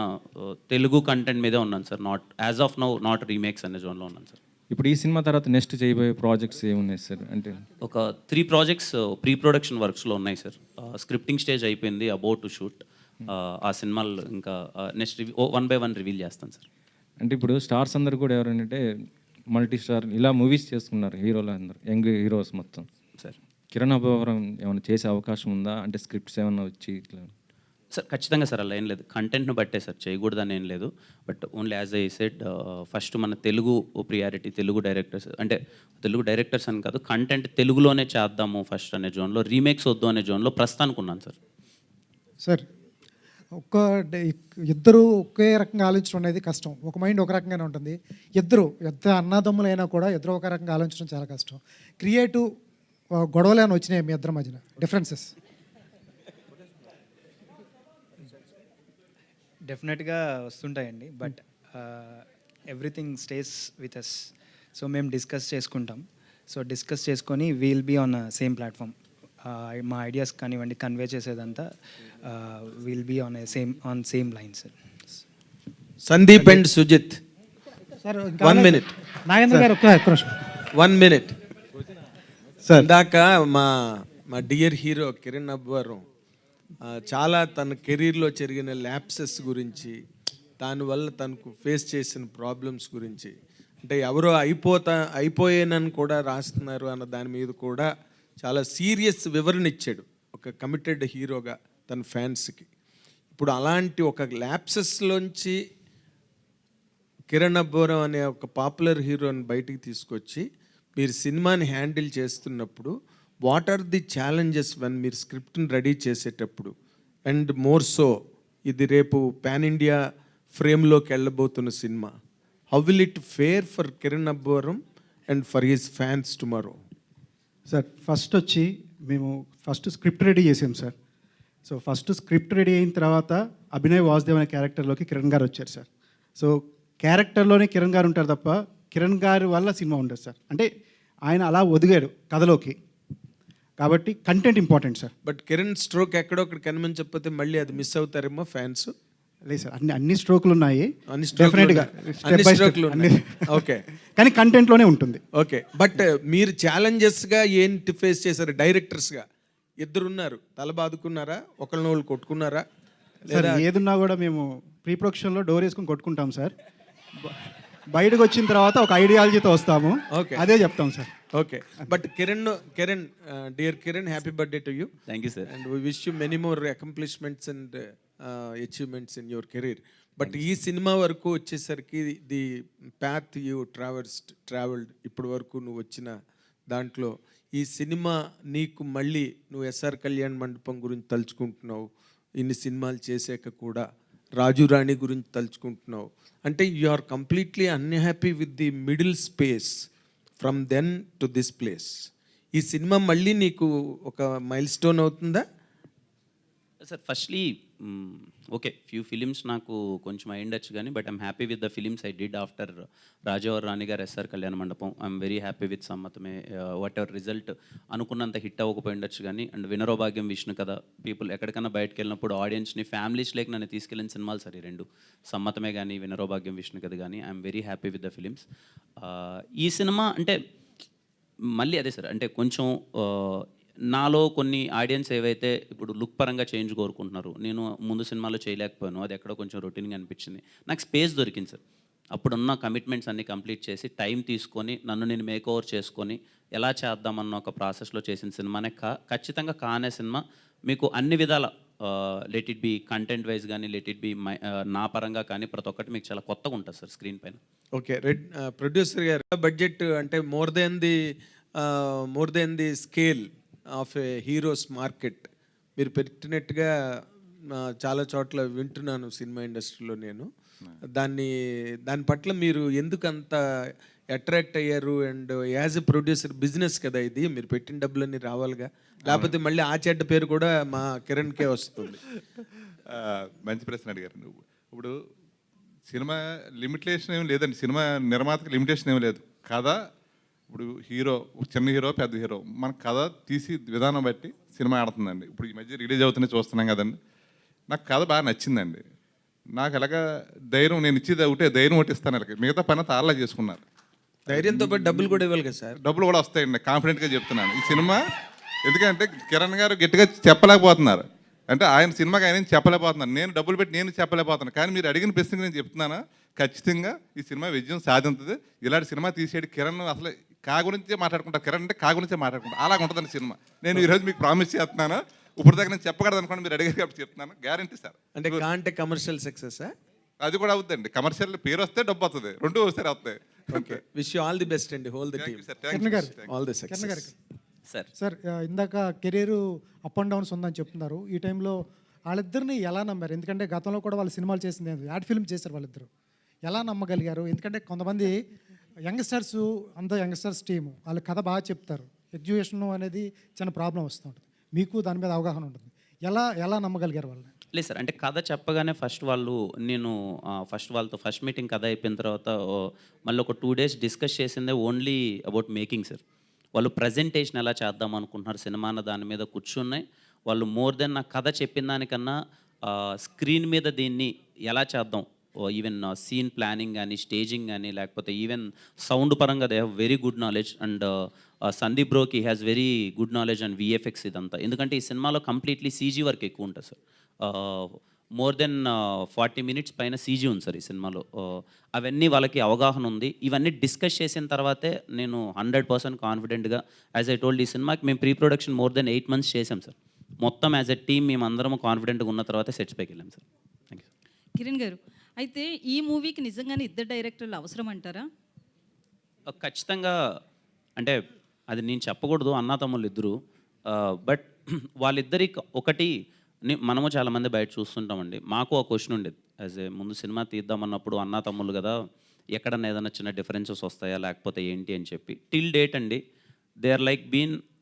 తెలుగు కంటెంట్ మీదే ఉన్నాను sir. Not as of now not remakes అనే జోన్లో ఉన్నాను సార్. ఇప్పుడు ఈ సినిమా తర్వాత నెక్స్ట్ చేయబోయే ప్రాజెక్ట్స్ ఏమున్నాయి సార్? అంటే ఒక 3 ప్రాజెక్ట్స్ ప్రీ ప్రొడక్షన్ వర్క్స్లో ఉన్నాయి సార్. స్క్రిప్టింగ్ స్టేజ్ అయిపోయింది, అబౌట్ టు షూట్. ఆ సినిమాలు ఇంకా నెక్స్ట్ 1 by 1 రివీల్ చేస్తాను సార్. అంటే ఇప్పుడు స్టార్స్ అందరు కూడా ఎవరంటే మల్టీ స్టార్ ఇలా మూవీస్ చేసుకున్నారు హీరోలు అందరు, యంగ్ హీరోస్ మొత్తం సార్. కిరణ్ అబ్బవరం ఏమైనా చేసే అవకాశం ఉందా? అంటే స్క్రిప్ట్స్ ఏమైనా వచ్చి ఇట్లా? సార్ ఖచ్చితంగా సార్, అలా ఏం లేదు. కంటెంట్ను బట్టే సార్, చేయకూడదని ఏం లేదు. But only as I said, first మన తెలుగు ప్రియారిటీ, తెలుగు డైరెక్టర్స్, అంటే తెలుగు డైరెక్టర్స్ అని కాదు, కంటెంట్ తెలుగులోనే చేద్దాము ఫస్ట్ అనే జోన్లో, రీమేక్స్ వద్దు అనే జోన్లో ప్రస్తుతానికి ఉన్నాను సార్. సార్ ఇద్దరు ఒకే రకంగా ఆలోచించడం అనేది కష్టం. ఒక మైండ్ ఒక రకంగానే ఉంటుంది. ఇద్దరు ఎంత అన్నదమ్ములైనా కూడా ఇద్దరు ఒక రకంగా ఆలోచించడం చాలా కష్టం. క్రియేటివ్ గొడవలు ఏమైనా వచ్చినాయి మీ ఇద్దరి మధ్యన, డిఫరెన్సెస్? డెఫినెట్గా వస్తుంటాయండి, but everything stays with us. So మేము డిస్కస్ చేసుకుంటాం. సో డిస్కస్ చేసుకొని we'll be on same platform. మా ఐడియాస్ కానివ్వండి, కన్వే చేసేదంతా we'll be on same line sir. Sandeep and Sujith, sir 1 minute. Nagendra garu ఒక్క నిమిషం. 1 minute. సార్ ఇందాక మా డియర్ హీరో కిరణ్ అబ్బవరం చాలా తన కెరీర్లో జరిగిన ల్యాప్సెస్ గురించి, దానివల్ల తనకు ఫేస్ చేసిన ప్రాబ్లమ్స్ గురించి, అంటే ఎవరో అయిపోయానని కూడా రాస్తున్నారు అన్న దాని మీద కూడా చాలా సీరియస్ వివరణ ఇచ్చాడు ఒక కమిటెడ్ హీరోగా తన ఫ్యాన్స్కి. ఇప్పుడు అలాంటి ఒక ల్యాప్సెస్లోంచి కిరణ్ అబ్బవరం అనే ఒక పాపులర్ హీరోని బయటికి తీసుకొచ్చి మీరు సినిమాని హ్యాండిల్ చేస్తున్నప్పుడు what are the challenges when మీరు స్క్రిప్ట్ని రెడీ చేసేటప్పుడు? అండ్ మోర్ సో ఇది రేపు పాన్ ఇండియా ఫ్రేమ్లోకి వెళ్ళబోతున్న cinema. How will it fare for Kiran Abbavaram and for his fans tomorrow? Sir first వచ్చి మేము స్క్రిప్ట్ రెడీ చేసాం sir. So first script ready అయిన తర్వాత అభినయ్ వాసుదేవ్ అనే క్యారెక్టర్లోకి కిరణ్ గారు వచ్చారు సార్. సో క్యారెక్టర్లోనే కిరణ్ గారు ఉంటారు తప్ప కిరణ్ గారి వల్ల సినిమా ఉండదు సార్. అంటే ఆయన అలా ఒదిగాడు కథలోకి, కాబట్టి content important sir. But Kiran stroke ఎక్కడో ఒకటి కనిపించకపోతే మళ్ళీ అది మిస్ అవుతారేమో ఫ్యాన్స్. లేదు సార్, అన్ని స్ట్రోకులు ఉన్నాయి, డెఫినెట్గా ఓకే, కానీ కంటెంట్లోనే ఉంటుంది. ఓకే, బట్ మీరు ఛాలెంజెస్గా ఏంటి ఫేస్ చేశారు? డైరెక్టర్స్గా ఇద్దరున్నారు, తల బాదుకున్నారా? ఒకళ్ళు కొట్టుకున్నారా? సార్ ఏదున్నా కూడా మేము ప్రీ ప్రొడక్షన్లో డోర్ వేసుకొని కొట్టుకుంటాం సార్. బయటకు వచ్చిన తర్వాత ఒక ఐడియాలజీతో వస్తాము. ఓకే, అదే చెప్తాం sir. Okay, but Kiran dear Kiran, happy birthday to you. Thank you sir. And we wish you many more accomplishments and achievements in your career. But ఈ సినిమా వరకు వచ్చేసరికి ది పాత్ యూ ట్రావెల్డ్ ఇప్పటి వరకు నువ్వు వచ్చిన దాంట్లో ఈ సినిమా నీకు మళ్ళీ నువ్వు ఎస్ఆర్ కళ్యాణ్ మండపం గురించి తలుచుకుంటున్నావు, ఇన్ని సినిమాలు చేసాక కూడా రాజు రాణి గురించి తలుచుకుంటున్నావు, అంటే you are completely unhappy with the middle space from then to this place. ఈ సినిమా మళ్ళీ నీకు ఒక మైల్ స్టోన్ అవుతుందా? Sir firstly okay, few films నాకు కొంచెం అయ్యిండొచ్చు కానీ, but I'm happy with the films I did after Rajavar Rani garu, SR Kalyana Mandapam. I'm very happy with Sammathame. Whatever result అనుకున్నంత హిట్ అవ్వకపోయి ఉండొచ్చు కానీ, అండ్ వినరో భాగ్యం, విష్ణు కథ, పీపుల్ ఎక్కడికైనా బయటకు వెళ్ళినప్పుడు ఆడియన్స్ని ఫ్యామిలీస్ లేక నన్ను తీసుకెళ్ళిన సినిమాలు సార్ ఈ రెండు, సమ్మతమే కానీ వినరో భాగ్యం, విష్ణు కథ కానీ. I'm very happy with the films. ఈ సినిమా అంటే మళ్ళీ అదే సార్, అంటే కొంచెం నాలో కొన్ని ఆడియన్స్ ఏవైతే ఇప్పుడు లుక్ పరంగా చేంజ్ కోరుకుంటున్నారు, నేను ముందు సినిమాలో చేయలేకపోయాను, అది ఎక్కడో కొంచెం రొటీన్గా అనిపించింది. నాకు స్పేస్ దొరికింది సార్. అప్పుడున్న కమిట్మెంట్స్ అన్నీ కంప్లీట్ చేసి టైం తీసుకొని నన్ను నేను మేక్ ఓవర్ చేసుకొని ఎలా చేద్దామన్న ఒక ప్రాసెస్లో చేసిన సినిమానే ఖచ్చితంగా కానే సినిమా. మీకు అన్ని విధాల let it be content wise కానీ, లెట్ ఇట్ బి నా పరంగా కానీ, ప్రతి ఒక్కటి మీకు చాలా కొత్తగా ఉంటుంది సార్ స్క్రీన్ పైన. ఓకే, ప్రొడ్యూసర్ గారు, బడ్జెట్ అంటే more than the scale of A heroes market మీరు పెట్టినట్టుగా చాలా చోట్ల వింటున్నాను సినిమా ఇండస్ట్రీలో నేను. దాని పట్ల మీరు ఎందుకు అంత అట్రాక్ట్ అయ్యారు. And as a producer business కదా ఇది, మీరు పెట్టిన డబ్బులన్నీ రావాలిగా, లేకపోతే మళ్ళీ ఆ చెడ్డ పేరు కూడా మా కిరణ్కే వస్తుంది. మంచి ప్రశ్న అడిగారు నువ్వు. ఇప్పుడు సినిమా లిమిటేషన్ ఏం లేదండి, సినిమా నిర్మాతకి లిమిటేషన్ ఏం లేదు. కథ ఇప్పుడు హీరో, చిన్న హీరో పెద్ద హీరో, మన కథ తీసి విధానం బట్టి సినిమా ఆడుతుందండి. ఇప్పుడు ఈ మధ్య రిలీజ్ అవుతుంటే చూస్తున్నాం కదండి. నాకు కథ బాగా నచ్చిందండి. నాకు ఎలాగా ధైర్యం, నేను ఇచ్చేది ఒకటే ధైర్యం ఒకటి ఇస్తాను, అలాగే మిగతా పని అంతా అలా చేసుకున్నారు. ధైర్యంతో పాటు డబ్బులు కూడా ఇవ్వాలి కదా సార్. డబ్బులు కూడా వస్తాయండి, కాన్ఫిడెంట్గా చెప్తున్నాను. ఈ సినిమా ఎందుకంటే కిరణ్ గారు గట్టిగా చెప్పలేకపోతున్నారు, అంటే ఆయన సినిమాకి ఆయన చెప్పలేకపోతున్నారు, నేను డబ్బులు పెట్టి నేను చెప్పలేకపోతున్నాను. కానీ మీరు అడిగిన ప్రశ్నకి నేను చెప్తున్నాను, ఖచ్చితంగా ఈ సినిమా విజయం సాధించుతుంది. ఇలాంటి సినిమా తీసేది కిరణ్ అసలు కా గురించే మాట్లాడుకుంటారు, కిరణ్ అంటే కా గురించే మాట్లాడుకుంటారు, అలాగ ఉంటుందండి సినిమా. నేను ఈరోజు మీకు ప్రామిస్ చేస్తున్నాను, ఇప్పుడు దాకా నేను చెప్పకూడదు అనుకోండి, మీరు అడిగారు కాబట్టి చెప్తున్నాను, గ్యారంటీ సార్. అంటే కా అంటే కమర్షియల్ సక్సెస్. అది కూడా అవుతుందండి, కమర్షియల్ పేరు వస్తే డబ్బు వస్తుంది, రెండు ఒకసారి వస్తాయి. Okay, wish you all the best అండి, whole the team. All the success sir. Sir ఇందాక కెరీర్ అప్ అండ్ డౌన్స్ ఉందని చెప్తున్నారు. ఈ టైంలో వాళ్ళిద్దరిని ఎలా నమ్మారు? ఎందుకంటే గతంలో కూడా వాళ్ళు సినిమాలు చేసింది యాడ్ ఫిల్మ్ చేశారు వాళ్ళిద్దరు. ఎలా నమ్మగలిగారు? ఎందుకంటే కొంతమంది యంగ్స్టర్స్, అంత యంగ్స్టర్స్ టీము వాళ్ళు కథ బాగా చెప్తారు, ఎడ్యుకేషన్ అనేది చిన్న ప్రాబ్లం వస్తూ ఉంటుంది, మీకు దాని మీద అవగాహన ఉంటుంది. ఎలా నమ్మగలిగారు వాళ్ళని? లేదు సార్, అంటే కథ చెప్పగానే నేను వాళ్ళతో ఫస్ట్ మీటింగ్ కథ అయిపోయిన తర్వాత మళ్ళీ ఒక 2 days డిస్కస్ చేసిందే ఓన్లీ అబౌట్ మేకింగ్ సార్. వాళ్ళు ప్రజెంటేషన్ ఎలా చేద్దాం అనుకుంటున్నారు సినిమా అన్న దాని మీద కూర్చున్నాయి వాళ్ళు. మోర్ దెన్ నా కథ చెప్పిన దానికన్నా స్క్రీన్ మీద దీన్ని ఎలా చేద్దాం, ఈవెన్ సీన్ ప్లానింగ్ కానీ, స్టేజింగ్ కానీ, లేకపోతే ఈవెన్ సౌండ్ పరంగా they have very good knowledge. And Sandeep బ్రోకి has very good knowledge and VFX ఇదంతా. ఎందుకంటే ఈ సినిమాలో కంప్లీట్లీ సీజీ వర్క్ ఎక్కువ ఉంటుంది సార్. మోర్ దెన్ 40 minutes పైన సీజీ ఉంది సార్ ఈ సినిమాలో. అవన్నీ వాళ్ళకి అవగాహన ఉంది. ఇవన్నీ డిస్కస్ చేసిన తర్వాతే నేను 100% కాన్ఫిడెంట్గా, యాజ్ ఐ టోల్డ్, ఈ సినిమాకి మేము pre production more than 8 months చేసాం సార్. మొత్తం యాజ్ ఎ టీమ్ మేము అందరం కాన్ఫిడెంట్గా ఉన్న తర్వాత సెట్స్ పైకి వెళ్ళాం సార్. Thank you. కిరణ్ గారు, అయితే ఈ మూవీకి నిజంగానే ఇద్దరు డైరెక్టర్లు అవసరం అంటారా? ఖచ్చితంగా, అంటే అది నేను చెప్పకూడదు, అన్నా తమ్ముళ్ళు ఇద్దరు. బట్ వాళ్ళిద్దరికి ఒకటి, మనము చాలామంది బయట చూస్తుంటామండి. మాకు ఒక క్వశ్చన్ ఉండేది యాజ్ ఏ ముందు సినిమా తీద్దామన్నప్పుడు, అన్నా తమ్ముళ్ళు కదా, ఎక్కడన్నా ఏదైనా చిన్న డిఫరెన్సెస్ వస్తాయా లేకపోతే ఏంటి అని చెప్పి. టిల్ డేట్ అండి దే ఆర్ లైక్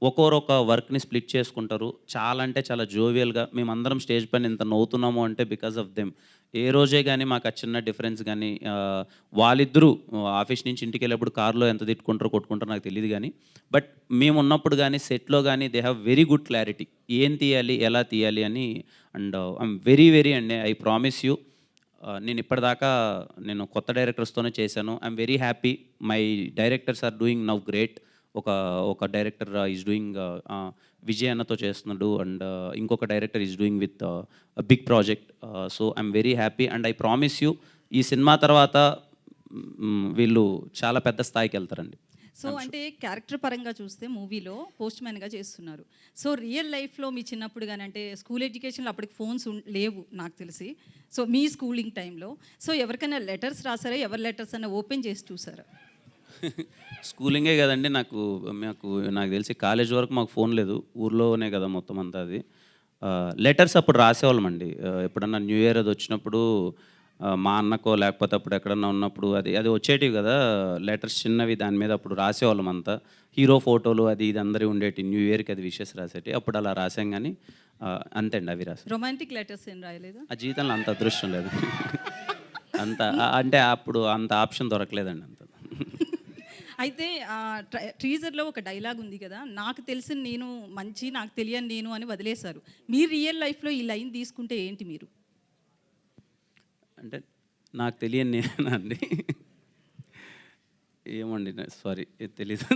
ఒకరొక వర్క్ని స్ప్లిట్ చేసుకుంటారు. చాలా అంటే చాలా జోవియల్గా మేమందరం స్టేజ్ పైన ఇంత నవ్వుతున్నాము అంటే బికాస్ ఆఫ్ దెమ్. ఏ రోజే కానీ మాకు ఆ చిన్న డిఫరెన్స్ కానీ, వాళ్ళిద్దరూ ఆఫీస్ నుంచి ఇంటికి వెళ్ళేప్పుడు కార్లో ఎంత తిట్టుకుంటారో కొట్టుకుంటారో నాకు తెలియదు కానీ, బట్ మేము ఉన్నప్పుడు కానీ సెట్లో కానీ they have very good clarity, ఏం తీయాలి ఎలా తీయాలి అని. అండ్ ఐఎమ్ వెరీ అండి, ఐ ప్రామిస్ యూ, నేను ఇప్పటిదాకా కొత్త డైరెక్టర్స్తోనే చేశాను. I'm very happy. My directors are doing now great. ఒక డైరెక్టర్ ఈజ్ డూయింగ్ విజయ్ అన్నతో చేస్తున్నాడు, అండ్ ఇంకొక director is doing with big project. So I'm very happy and I promise you, ఈ సినిమా తర్వాత వీళ్ళు చాలా పెద్ద స్థాయికి వెళ్తారండి. సో అంటే క్యారెక్టర్ పరంగా చూస్తే మూవీలో పోస్ట్ మ్యాన్గా చేస్తున్నారు. సో రియల్ లైఫ్లో మీ చిన్నప్పుడు కానీ, అంటే స్కూల్ ఎడ్యుకేషన్లో అప్పటికి ఫోన్స్ లేవు నాకు తెలిసి, సో మీ స్కూలింగ్ టైంలో సో ఎవరికైనా లెటర్స్ రాసారా? ఎవరి లెటర్స్ అన్నా ఓపెన్ చేసి చూసారా? స్కూలింగే కదండి, నాకు తెలిసి కాలేజ్ వరకు మాకు ఫోన్ లేదు, ఊర్లోనే కదా మొత్తం అంతా. అది లెటర్స్ అప్పుడు రాసేవాళ్ళమండి. ఎప్పుడన్నా న్యూ ఇయర్ అది వచ్చినప్పుడు మా అన్నకో లేకపోతే అప్పుడు ఎక్కడన్నా ఉన్నప్పుడు అది వచ్చేటివి కదా లెటర్స్ చిన్నవి, దాని మీద అప్పుడు రాసేవాళ్ళం అంతా. హీరో ఫోటోలు అది ఇది అందరి ఉండేటి, న్యూ ఇయర్కి అది విషెస్ రాసేటి, అప్పుడు అలా రాసాం. కానీ అంతే అండి, అవి రాసాం. రొమాంటిక్ లెటర్స్ ఏం రాయలేదు? ఆ జీవితంలో అంత అదృష్టం లేదు. అంటే అప్పుడు అంత ఆప్షన్ దొరకలేదండి అంత. అయితే టీజర్లో ఒక డైలాగ్ ఉంది కదా, నాకు తెలిసిన నేను మంచి, నాకు తెలియని నేను అని వదిలేశారు. మీరు రియల్ లైఫ్లో ఈ లైన్ తీసుకుంటే ఏంటి మీరు? అంటే నాకు తెలియని నేనండి, ఏమండి సారీ తెలీదు.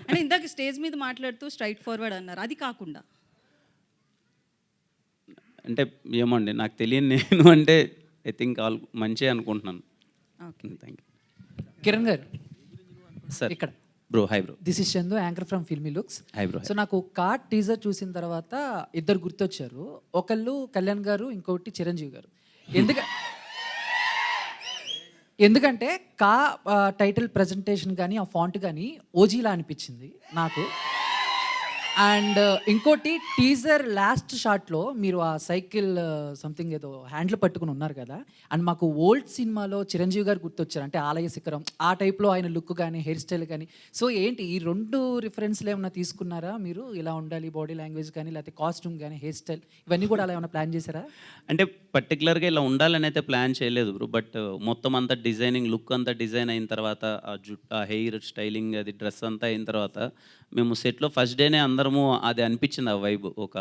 అంటే ఇందాక స్టేజ్ మీద మాట్లాడుతూ స్ట్రైట్ ఫార్వర్డ్ అన్నారు, అది కాకుండా అంటే ఏమండి నాకు తెలియని నేను అంటే ఐ థింక్ ఆల్ మంచి అనుకుంటున్నాను. Thank you. Kiran garu sir. ఇక్కడ bro, hi bro. This is Chandu, anchor from filmy looks. Hi bro. So నాకు కార్డ్ టీజర్ చూసిన తర్వాత ఇద్దరు గుర్తొచ్చారు. ఒకళ్ళు కళ్యాణ్ గారు, ఇంకొకటి చిరంజీవి గారు. ఎందుకంటే టైటిల్ ప్రజెంటేషన్ కానీ ఆ ఫాంట్ కానీ ఓజీలా అనిపించింది నాకు. అండ్ ఇంకోటి టీజర్ లాస్ట్ షాట్లో మీరు ఆ సైకిల్ సంథింగ్ ఏదో హ్యాండిల్ పట్టుకుని ఉన్నారు కదా, అండ్ మాకు ఓల్డ్ సినిమాలో చిరంజీవి గారు గుర్తొచ్చారు, అంటే ఆలయ శిఖరం ఆ టైప్లో ఆయన లుక్ కానీ హెయిర్ స్టైల్ కానీ. సో ఏంటి ఈ 2 రిఫరెన్స్లు ఏమైనా తీసుకున్నారా మీరు? ఇలా ఉండాలి బాడీ లాంగ్వేజ్ కానీ, లేకపోతే కాస్ట్యూమ్ కానీ, హెయిర్ స్టైల్ ఇవన్నీ కూడా అలా ఏమైనా ప్లాన్ చేశారా? అంటే పర్టికులర్గా ఇలా ఉండాలని అయితే ప్లాన్ చేయలేదు బ్రో. బట్ మొత్తం అంతా డిజైనింగ్ లుక్ అంతా డిజైన్ అయిన తర్వాత ఆ జుట్టు, ఆ హెయిర్ స్టైలింగ్, అది డ్రెస్ అంతా అయిన తర్వాత మేము సెట్లో ఫస్ట్ డేనే అందరము అది అనిపించింది. ఆ వైబ్ ఒక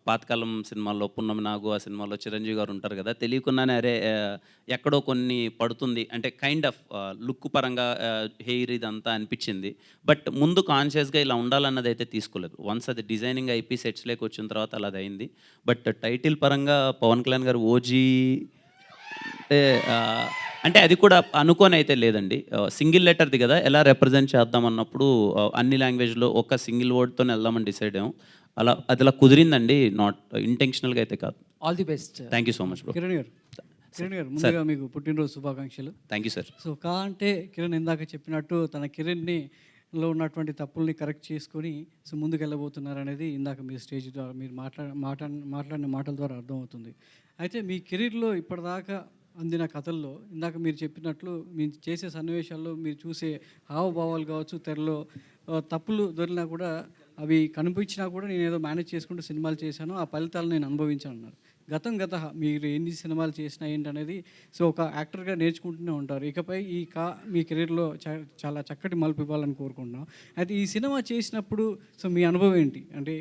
పాతకాలం సినిమాల్లో పున్నమి నాగు, ఆ సినిమాలో చిరంజీవి గారు ఉంటారు కదా, తెలియకుండానే అరే ఎక్కడో కొన్ని పడుతుంది అంటే కైండ్ ఆఫ్ లుక్ పరంగా హెయిర్ ఇదంతా అనిపించింది. బట్ ముందు కాన్షియస్గా ఇలా ఉండాలన్నది అయితే తీసుకోలేదు. వన్స్ అది డిజైనింగ్ అయిపోయి సెట్స్లోకి వచ్చిన తర్వాత అలా అది అయింది. బట్ టైటిల్ పరంగా పవన్ కళ్యాణ్ గారు ఓజీ అంటే అంటే అది కూడా అనుకోని అయితే లేదండి. సింగిల్ లెటర్ది కదా, ఎలా రిప్రజెంట్ చేద్దాం అన్నప్పుడు అన్ని లాంగ్వేజ్లో ఒక సింగిల్ వర్డ్తోనే వెళ్దామని డిసైడ్ అయ్యాం. అది అలా కుదిరిందండి, నాట్ ఇంటెన్షనల్గా అయితే కాదు. All the best. Thank you so much bro. Kiran గారు ముందుగా మీకు పుట్టినరోజు శుభాకాంక్షలు. Thank you sir. సో అంటే కిరణ్ ఇందాక చెప్పినట్టు తన కెరీర్ని లో ఉన్నటువంటి తప్పుల్ని కరెక్ట్ చేసుకొని సో ముందుకు వెళ్ళబోతున్నారు అనేది ఇందాక మీ స్టేజ్ ద్వారా మీరు మాట్లాడిన మాటల ద్వారా అర్థమవుతుంది. అయితే మీ కెరీర్లో ఇప్పటిదాకా అందిన కథల్లో ఇందాక మీరు చెప్పినట్లు మీరు చేసే సన్నివేశాల్లో మీరు చూసే హావభావాలు కావచ్చు, తెరలో తప్పులు దొరికినా కూడా అవి కనిపించినా కూడా నేను ఏదో మేనేజ్ చేసుకుంటూ సినిమాలు చేశాను, ఆ ఫలితాలు నేను అనుభవించాను అన్నారు. గత మీరు ఎన్ని సినిమాలు చేసినా ఏంటనేది సో ఒక యాక్టర్గా నేర్చుకుంటూనే ఉంటారు. ఇకపై మీ కెరీర్లో చాలా చక్కటి మలుపు ఇవ్వాలని కోరుకుంటున్నాం. అయితే ఈ సినిమా చేసినప్పుడు సో మీ అనుభవం ఏంటి? అంటే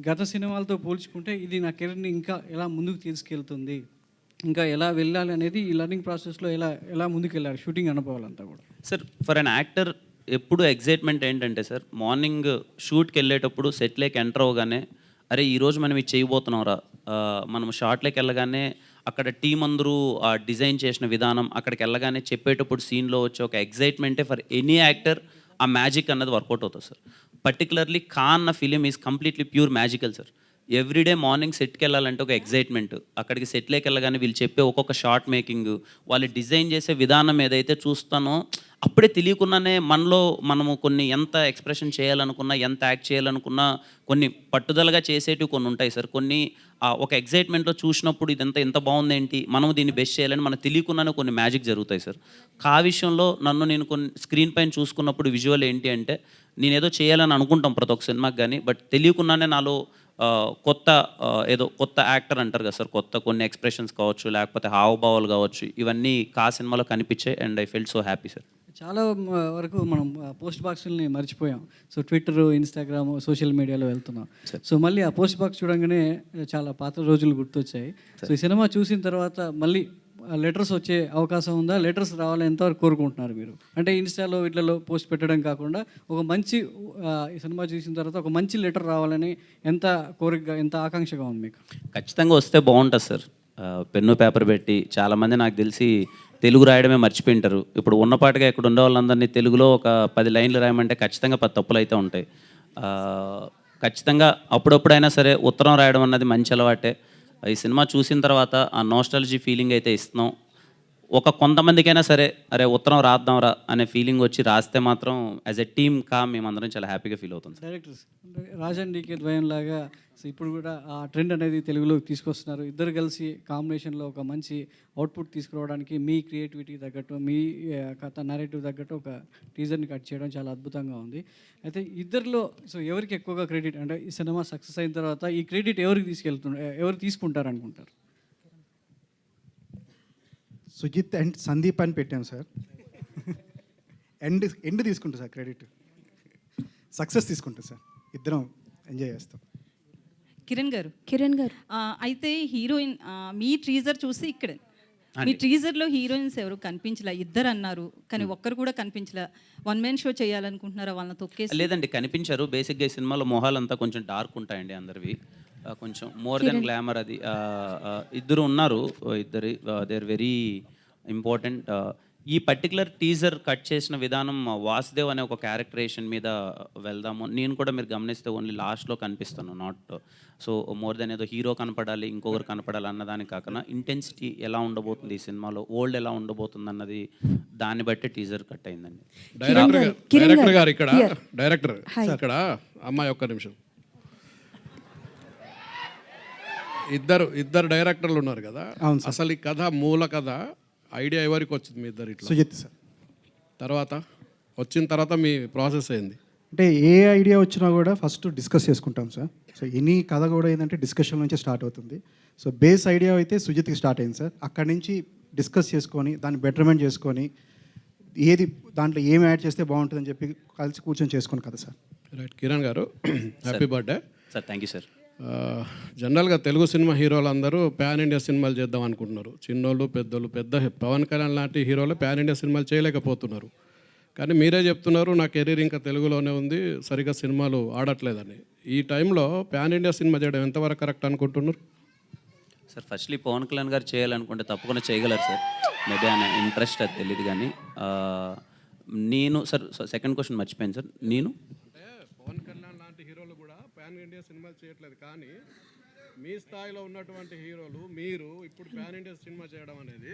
గత సినిమాలతో పోల్చుకుంటే ఇది నా కెరీర్ని ఇంకా ఎలా ముందుకు తీసుకెళ్తుంది, ఇంకా ఎలా వెళ్ళాలి అనేది ఈ లర్నింగ్ ప్రాసెస్లో ఎలా ముందుకు వెళ్ళాలి షూటింగ్ అనుభవాలంతా కూడా? సార్ ఫర్ అన్ యాక్టర్ ఎప్పుడు ఎగ్జైట్మెంట్ ఏంటంటే సార్, మార్నింగ్ షూట్కి వెళ్ళేటప్పుడు సెట్లోకి ఎంటర్ అవ్వగానే అరే ఈరోజు మనం ఇది చేయబోతున్నాం రా, మనం షార్ట్లోకి వెళ్ళగానే అక్కడ టీం అందరూ డిజైన్ చేసిన విధానం, అక్కడికి వెళ్ళగానే చెప్పేటప్పుడు సీన్లో వచ్చే ఒక ఎగ్జైట్మెంటే ఫర్ ఎనీ యాక్టర్ ఆ మ్యాజిక్ అన్నది వర్కౌట్ అవుతుంది సార్. పర్టికులర్లీ ఖాన్ అన్న film is completely pure magical sir. Everyday morning సెట్కి వెళ్ళాలంటే ఒక ఎగ్జైట్మెంట్, అక్కడికి సెట్లోకి వెళ్ళగానే వీళ్ళు చెప్పే ఒక్కొక్క షార్ట్ మేకింగ్, వాళ్ళు డిజైన్ చేసే విధానం ఏదైతే చూస్తానో అప్పుడే తెలియకుండానే మనము కొన్ని ఎంత ఎక్స్ప్రెషన్ చేయాలనుకున్నా, ఎంత యాక్ట్ చేయాలనుకున్నా కొన్ని పట్టుదలగా చేసేటివి కొన్ని ఉంటాయి సార్. కొన్ని ఒక ఎగ్జైట్మెంట్లో చూసినప్పుడు ఇదంతా ఎంత బాగుంది ఏంటి, మనం దీన్ని బెస్ట్ చేయాలని మనకు తెలియకుండానే కొన్ని మ్యాజిక్ జరుగుతాయి సార్. విషయంలో నేను కొన్ని స్క్రీన్ పైన చూసుకున్నప్పుడు విజువల్ ఏంటి అంటే నేను ఏదో చేయాలని అనుకుంటాం ప్రతి ఒక్క సినిమాకి కానీ, బట్ తెలియకుండానే నాలో కొత్త యాక్టర్ అంటారు కదా సార్, కొన్ని ఎక్స్ప్రెషన్స్ కావచ్చు, లేకపోతే హావభావాలు కావచ్చు, ఇవన్నీ సినిమాలో కనిపించాయి. And I felt so happy sir. చాలా వరకు మనం పోస్ట్ బాక్సుల్ని మర్చిపోయాం. సో ట్విట్టర్, ఇన్స్టాగ్రామ్, సోషల్ మీడియాలో వెళ్తున్నాం. సో మళ్ళీ ఆ పోస్ట్ బాక్స్ చూడంగానే చాలా పాత రోజులు గుర్తొచ్చాయి. సో ఈ సినిమా చూసిన తర్వాత మళ్ళీ లెటర్స్ వచ్చే అవకాశం ఉందా? లెటర్స్ రావాలని ఎంతవరకు కోరుకుంటున్నారు మీరు? అంటే ఇన్స్టాలో వీటిలో పోస్ట్ పెట్టడం కాకుండా ఒక మంచి ఈ సినిమా చూసిన తర్వాత ఒక మంచి లెటర్ రావాలని ఎంత కోరికగా, ఎంత ఆకాంక్షగా ఉంది మీకు? ఖచ్చితంగా వస్తే బాగుంటుంది సార్. పెన్ను పేపర్ పెట్టి చాలామంది నాకు తెలిసి తెలుగు రాయడమే మర్చిపోయింటారు. ఇప్పుడు ఉన్నపాటుగా ఇక్కడ ఉండే వాళ్ళందరినీ తెలుగులో ఒక 10 లైన్లు రాయమంటే ఖచ్చితంగా 10 తప్పులు అయితే ఉంటాయి. ఖచ్చితంగా అప్పుడప్పుడైనా సరే ఉత్తరం రాయడం అన్నది మంచి అలవాటే. ఈ సినిమా చూసిన తర్వాత ఆ నోస్టాలజీ ఫీలింగ్ అయితే ఇస్తున్నాం. కొంతమందికైనా సరే అరే ఉత్తరం రాద్దాంరా అనే ఫీలింగ్ వచ్చి రాస్తే మాత్రం యాజ్ ఎ టీమ్ మేమందరం చాలా హ్యాపీగా ఫీల్ అవుతాం. డైరెక్టర్స్ రాజన్ డీకే ద్వయం లాగా సో ఇప్పుడు కూడా ఆ ట్రెండ్ అనేది తెలుగులోకి తీసుకొస్తున్నారు. ఇద్దరు కలిసి కాంబినేషన్లో ఒక మంచి అవుట్పుట్ తీసుకురావడానికి మీ క్రియేటివిటీ తగ్గట్టు, మీ కథ నరేటివ్ తగ్గట్టు ఒక టీజర్ని కట్ చేయడం చాలా అద్భుతంగా ఉంది. అయితే ఇద్దరిలో సో ఎవరికి ఎక్కువగా క్రెడిట్, అంటే ఈ సినిమా సక్సెస్ అయిన తర్వాత ఈ క్రెడిట్ ఎవరు తీసుకుంటారు అనుకుంటారు? సుజిత్ అండ్ సందీప్ అని పెట్టాం సార్. ఎండ్ తీసుకుంటాం సార్ క్రెడిట్, సక్సెస్ తీసుకుంటాం సార్, ఇద్దరం ఎంజాయ్ చేస్తాం. కిరణ్ గారు అయితే హీరోయిన్ మీ టీజర్ చూసి ఇక్కడ మీ టీజర్లో హీరోయిన్స్ ఎవరు కనిపించలే, ఇద్దరు అన్నారు కానీ ఒక్కరు కూడా కనిపించలే. వన్ మ్యాన్ షో చేయాలనుకుంటున్నారా వాళ్ళని తొక్కేసి? లేదండి, కనిపించారు. బేసిక్గా ఈ సినిమాలో మొహాలంతా కొంచెం డార్క్ ఉంటాయండి అందరివి, కొంచెం మోర్ దెన్ గ్లామర్. అది ఇద్దరు ఉన్నారు, దే ఆర్ వెరీ ఇంపార్టెంట్. ఈ పర్టికులర్ టీజర్ కట్ చేసిన విధానం వాసుదేవ్ అనే ఒక క్యారెక్టరేషన్ మీద వెళ్దాము. నేను కూడా మీరు గమనిస్తే ఓన్లీ లాస్ట్లో కనిపిస్తాను, నాట్ సో మోర్ దెన్ ఏదో హీరో కనపడాలి ఇంకొకరు కనపడాలి అన్నదానికి కాకుండా ఇంటెన్సిటీ ఎలా ఉండబోతుంది ఈ సినిమాలో, ఓల్డ్ ఎలా ఉండబోతుంది అన్నది దాన్ని బట్టి టీజర్ కట్ అయిందండి. డైరెక్టర్ గారు ఇక్కడ అమ్మాయి ఒక్క నిమిషం ఇద్దరు డైరెక్టర్లు ఉన్నారు కదా, అవును సార్. అసలు ఈ కథ మూల కథ ఐడియా ఎవరికి వచ్చింది మీ ఇద్దరు ఇట్లా? సుజిత్ సార్. తర్వాత వచ్చిన తర్వాత మీ ప్రాసెస్ అయింది? అంటే ఏ ఐడియా వచ్చినా కూడా ఫస్ట్ డిస్కస్ చేసుకుంటాం సార్. సో ఎనీ కథ కూడా ఏంటంటే డిస్కషన్ నుంచి స్టార్ట్ అవుతుంది. సో బేస్ ఐడియా అయితే సుజిత్కి స్టార్ట్ అయింది సార్. అక్కడి నుంచి డిస్కస్ చేసుకొని దాన్ని బెటర్మెంట్ చేసుకొని ఏది దాంట్లో ఏం యాడ్ చేస్తే బాగుంటుందని చెప్పి కలిసి కూర్చొని చేసుకుని కదా సార్. రైట్. కిరణ్ గారు, happy birthday sir. Thank you sir. జనరల్గా తెలుగు సినిమా హీరోలు అందరూ ప్యాన్ ఇండియా సినిమాలు చేద్దాం అనుకుంటున్నారు. చిన్నోళ్ళు పెద్దోళ్ళు, పవన్ కళ్యాణ్ లాంటి హీరోలు ప్యాన్ ఇండియా సినిమాలు చేయలేకపోతున్నారు. కానీ మీరే చెప్తున్నారు నా కెరీర్ ఇంకా తెలుగులోనే ఉంది, సరిగ్గా సినిమాలు ఆడట్లేదని. ఈ టైంలో ప్యాన్ ఇండియా సినిమా చేయడం ఎంతవరకు కరెక్ట్ అనుకుంటున్నారు? సార్ ఫస్ట్లీ పవన్ కళ్యాణ్ గారు చేయాలనుకుంటే తప్పకుండా చేయగలరు సార్. మేబీ ఆయన ఇంట్రెస్ట్ అది తెలియదు కానీ నేను సార్ సెకండ్ క్వశ్చన్ మర్చిపోయాను సార్. నేను పవన్ కళ్యాణ్ లాంటి హీరోలు కూడా ప్యాన్ ఇండియా సినిమాలు చేయట్లేదు, కానీ మీ స్థాయిలో ఉన్నటువంటి హీరోలు మీరు ఇప్పుడు ప్యాన్ ఇండియా సినిమా చేయడం అనేది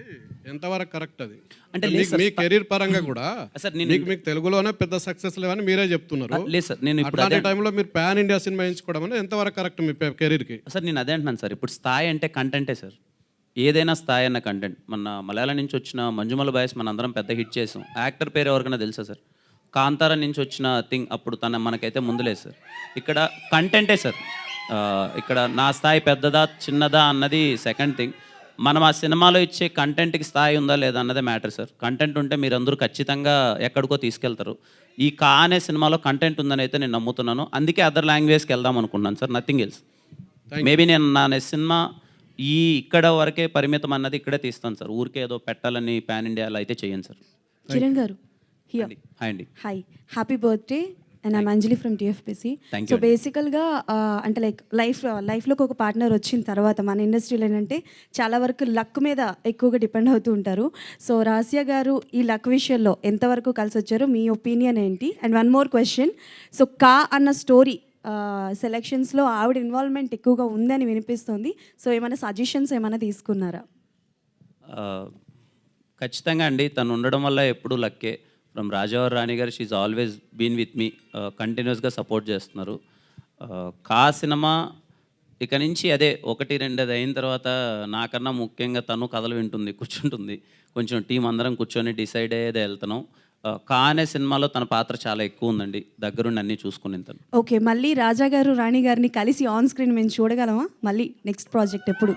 ఎంతవరకు కరెక్ట్? అది అంటే మీ కెరీర్ పరంగా కూడా సార్ మీకు తెలుగులోనే పెద్ద సక్సెస్ లేవని మీరే చెప్తున్నారు. లేదు సార్, నేను అట్లాంటి టైంలో మీరు ప్యాన్ ఇండియా సినిమా ఎంచుకోవడం అనేది ఎంతవరకు కరెక్ట్ మీ కెరీర్కి? సార్ నేను అదే అంటున్నాను సార్. ఇప్పుడు స్థాయి అంటే కంటెంటే సార్. ఏదైనా స్థాయి అన్న కంటెంట్. మన మలయాళం నుంచి వచ్చిన మంజుమల బాయ్స్ మన అందరం పెద్ద హిట్ చేసాం. యాక్టర్ పేరు ఎవరికైనా తెలుసా సార్? కాంతారా నుంచి వచ్చిన థింగ్ అప్పుడు మనకైతే ముందులేదు సార్. ఇక్కడ కంటెంటే సార్. ఇక్కడ నా స్థాయి పెద్దదా చిన్నదా అన్నది సెకండ్ థింగ్. మనం ఆ సినిమాలో ఇచ్చే కంటెంట్కి స్థాయి ఉందా లేదా అన్నదే మ్యాటర్ సార్. కంటెంట్ ఉంటే మీరందరూ ఖచ్చితంగా ఎక్కడికో తీసుకెళ్తారు. ఈ కా అనే సినిమాలో కంటెంట్ ఉందని అయితే నేను నమ్ముతున్నాను. అందుకే అదర్ లాంగ్వేజ్కి వెళ్దాం అనుకున్నాను సార్, నథింగ్ ఎల్స్. మేబీ నేను నా సినిమా ఇక్కడ వరకే పరిమితం అన్నది ఇక్కడే తీస్తాను సార్. ఊరికే ఏదో పెట్టాలని ప్యాన్ ఇండియాలో అయితే చేయను సార్. కిరణ్ గారు, హియర్. హాయ్ అండి. Hi, happy birthday. And I'm Anjali from TFPC. Thank so you. బేసికల్గా అంటే లైక్ లైఫ్లోకి ఒక పార్ట్నర్ వచ్చిన తర్వాత మన ఇండస్ట్రీలో ఏంటంటే చాలా వరకు లక్ మీద ఎక్కువగా డిపెండ్ అవుతూ ఉంటారు. సో రాసియా గారు ఈ లక్ విషయంలో ఎంతవరకు కలిసి వచ్చారు, మీ ఒపీనియన్ ఏంటి? And one more question. So కా అన్న స్టోరీ సెలెక్షన్స్లో ఆవిడ ఇన్వాల్వ్మెంట్ ఎక్కువగా ఉందని వినిపిస్తుంది. సో ఏమైనా సజెషన్స్ ఏమైనా తీసుకున్నారా? ఖచ్చితంగా అండి. తను ఉండడం వల్ల ఎప్పుడు లక్కే. ఫ్రమ్ రాజావారి రాణి గారు, she always been with me. కంటిన్యూస్గా సపోర్ట్ చేస్తున్నారు. కా సినిమా ఇక నుంచి అదే 1-2 అది అయిన తర్వాత నాకన్నా ముఖ్యంగా తను కథలు వింటుంది, కూర్చుంటుంది. కొంచెం టీం అందరం కూర్చొని డిసైడ్ అయ్యేదే వెళ్తున్నాం. కా అనే సినిమాలో తన పాత్ర చాలా ఎక్కువ ఉందండి. దగ్గరుండి అన్నీ చూసుకుని తను. ఓకే, మళ్ళీ రాజా గారు రాణి గారిని కలిసి ఆన్ స్క్రీన్ మేము చూడగలమా? మళ్ళీ నెక్స్ట్ ప్రాజెక్ట్ ఎప్పుడు?